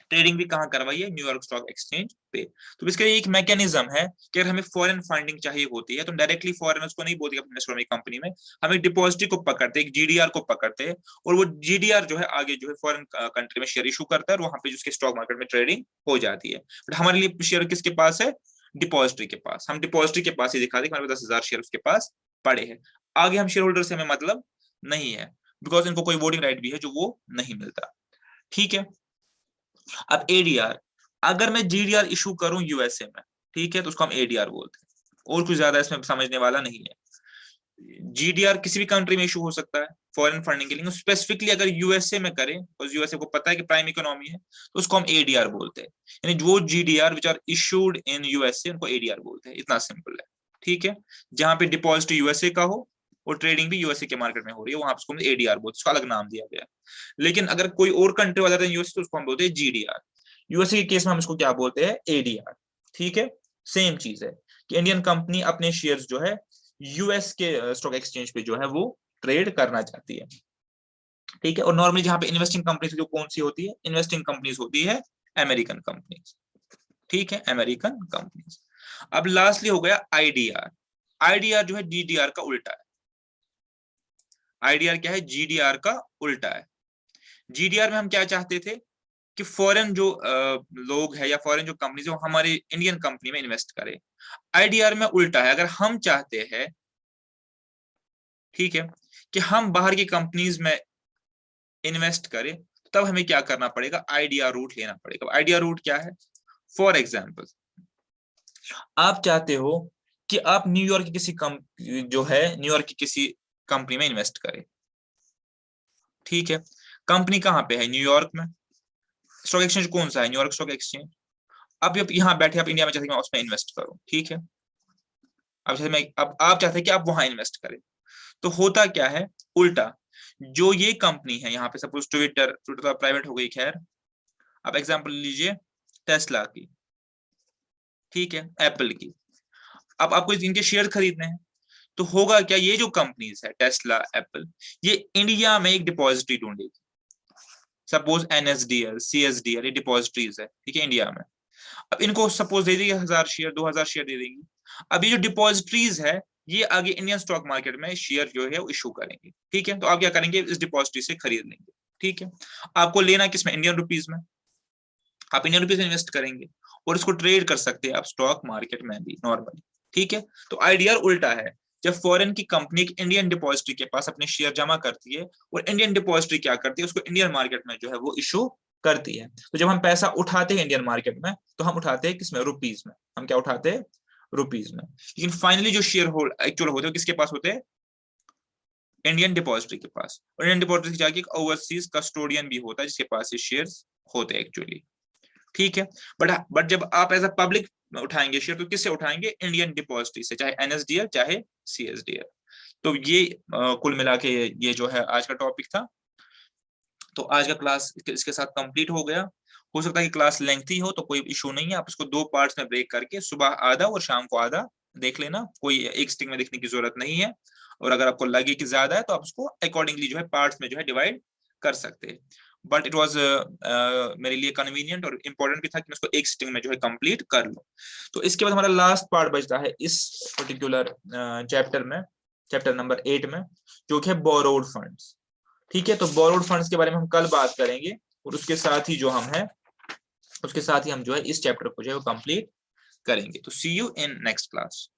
ट्रेडिंग भी कहाँ करवाई है, न्यूयॉर्क स्टॉक एक्सचेंज पे। तो इसका एक मैकेनिज्म है कि अगर हमें फॉरेन फंडिंग चाहिए होती है तो डायरेक्टली फॉरेनर्स को नहीं बोलते अपने कंपनी में, हम एक डिपॉजिटरी को पकड़ते, एक GDR को पकड़ते हैं, और वो GDR जो है आगे जो है फॉरेन कंट्री में शेयर इशू करता है, और वहां पे उसके स्टॉक मार्केट में ट्रेडिंग हो जाती है। बट हमारे लिए शेयर किसके पास है, डिपॉजिटरी के पास। हम डिपॉजिटरी के पास ही दिखा दें हमारे 10,000 शेयर उसके पास पड़े हैं। आगे हम शेयर होल्डर से हमें मतलब नहीं है, बिकॉज इनको कोई वोटिंग राइट भी है जो वो नहीं मिलता। ठीक है, अब ADR, अगर मैं GDR इशू करूं USA में, ठीक है, तो उसको हम ADR बोलते हैं, और कुछ ज्यादा इसमें समझने वाला नहीं है। GDR किसी भी कंट्री में इशू हो सकता है फॉरेन फंडिंग के लिए, स्पेसिफिकली अगर USA में करें, तो USA को पता है कि प्राइम इकोनॉमी है, तो उसको हम ADR बोलते हैं। यानी जो GDR which are issued in USA उनको ADR बोलते हैं, इतना सिंपल है। ठीक है, जहां पे डिपॉजिट USA का हो और ट्रेडिंग भी USA के मार्केट में हो रही है, वहां उसको ADR बोलते हैं, उसका अलग नाम दिया गया। लेकिन अगर कोई और कंट्री वाला USA तो उसको हम बोलते हैं GDR। USA के केस में हम इसको क्या बोलते हैं, ADR। ठीक है, सेम चीज है कि इंडियन कंपनी अपने शेयर्स जो है US के स्टॉक एक्सचेंज पे जो है वो ट्रेड करना चाहती है। ठीक है, और नॉर्मली जहां पे इन्वेस्टिंग कंपनीज जो कौन सी होती है, इन्वेस्टिंग कंपनीज होती है अमेरिकन कंपनीज। ठीक है, अमेरिकन कंपनीज। अब लास्टली हो गया IDR। IDR जो है GDR का उल्टा है। IDR क्या है, GDR का उल्टा है। GDR में हम क्या चाहते थे कि फॉरेन जो लोग है या फॉरेन जो कंपनीज है वो हमारे इंडियन कंपनी में इन्वेस्ट करे। IDR में उल्टा है, अगर हम चाहते हैं, ठीक है, कि हम बाहर की कंपनीज में इन्वेस्ट करें, तब हमें क्या करना पड़ेगा, IDR रूट लेना पड़ेगा। IDR रूट क्या है, फॉर एग्जाम्पल आप चाहते हो कि आप न्यूयॉर्क की किसी जो है न्यूयॉर्क की किसी कंपनी में इन्वेस्ट करें। ठीक है, कंपनी कहां पे है, न्यूयॉर्क में। स्टॉक एक्सचेंज कौन सा है, न्यूयॉर्क स्टॉक एक्सचेंज। अब यहाँ बैठे आप इंडिया में चाहते हैं उसमें इन्वेस्ट करो, ठीक है, अब आप चाहते हैं कि आप वहां इन्वेस्ट करें, तो होता क्या है, उल्टा। जो ये कंपनी है यहाँ पे, सपोज ट्विटर तो प्राइवेट हो गई, खैर आप एग्जांपल लीजिए टेस्ला की, ठीक है, एप्पल की। अब आपको इनके शेयर खरीदने हैं, तो होगा क्या, ये जो कंपनीज है टेस्ला, एप्पल, ये इंडिया में एक डिपॉजिटरी ढूंढेगी। सपोज NSDL, CSDL, ये डिपॉजिटरीज है, ठीक है, इंडिया में। अब इनको सपोज दे देगी 1,000 शेयर, 2,000 शेयर दे देंगी। अब ये जो डिपॉजिटरीज है ये आगे इंडियन स्टॉक मार्केट में शेयर जो है वो इशू करेंगे। ठीक है, तो आप क्या करेंगे, इस डिपॉजिटरी से खरीद लेंगे। ठीक है, आपको लेना किसमें, इंडियन रुपीज में। आप इंडियन रुपीज में इन्वेस्ट करेंगे और इसको ट्रेड कर सकते हैं आप स्टॉक मार्केट में भी नॉर्मली। ठीक है, तो आइडिया उल्टा है, जब फॉरेन की कंपनी इंडियन डिपॉजिटरी के पास अपने शेयर जमा करती है, और इंडियन डिपॉजिटरी क्या करती है, उसको इंडियन मार्केट में जो है वो इशू करती है। तो जब हम पैसा उठाते हैं इंडियन मार्केट में, तो हम उठाते हैं किसमें, रुपीज में। हम क्या उठाते हैं, रुपीज में। लेकिन फाइनली जो शेयर होल्ड एक्चुअल होते हैं किसके पास होते हैं, इंडियन डिपॉजिटरी के पास। और इंडियन डिपॉजिटरी जाके एक ओवरसीज कस्टोडियन भी होता है जिसके पास ये शेयर्स होते हैं एक्चुअली। ठीक है, बट जब आप एज अ पब्लिक उठाएंगे शेयर, तो किससे उठाएंगे, इंडियन डिपॉजिटरी से, चाहे NSDL चाहे CSDL। तो ये कुल मिला के ये जो है आज का टॉपिक था। तो आज का क्लास इसके साथ कंप्लीट हो गया। हो सकता है कि क्लास लेंथी हो, तो कोई इशू नहीं है, आप इसको 2 पार्ट्स में ब्रेक करके सुबह आधा और शाम को आधा देख लेना, कोई एक स्टिंग में देखने की जरूरत नहीं है। और अगर आपको लगे कि ज्यादा है तो आप उसको अकॉर्डिंगली जो है पार्ट्स में जो है डिवाइड कर सकते हैं। बट इट वॉज मेरे लिए कन्वीनियंट और इम्पोर्टेंट भी था कि मैं उसको एक सिटिंग में जो है कंप्लीट कर लूं। तो इसके बाद हमारा लास्ट पार्ट बचता है इस पर्टिकुलर चैप्टर में, चैप्टर नंबर 8 में, जो कि है बोरोड फंड्स। ठीक है, तो बोरोड फंड्स के बारे में हम कल बात करेंगे। और उसके साथ ही जो हम जो है इस चैप्टर को जो है वो कंप्लीट करेंगे। तो सी यू इन नेक्स्ट क्लास।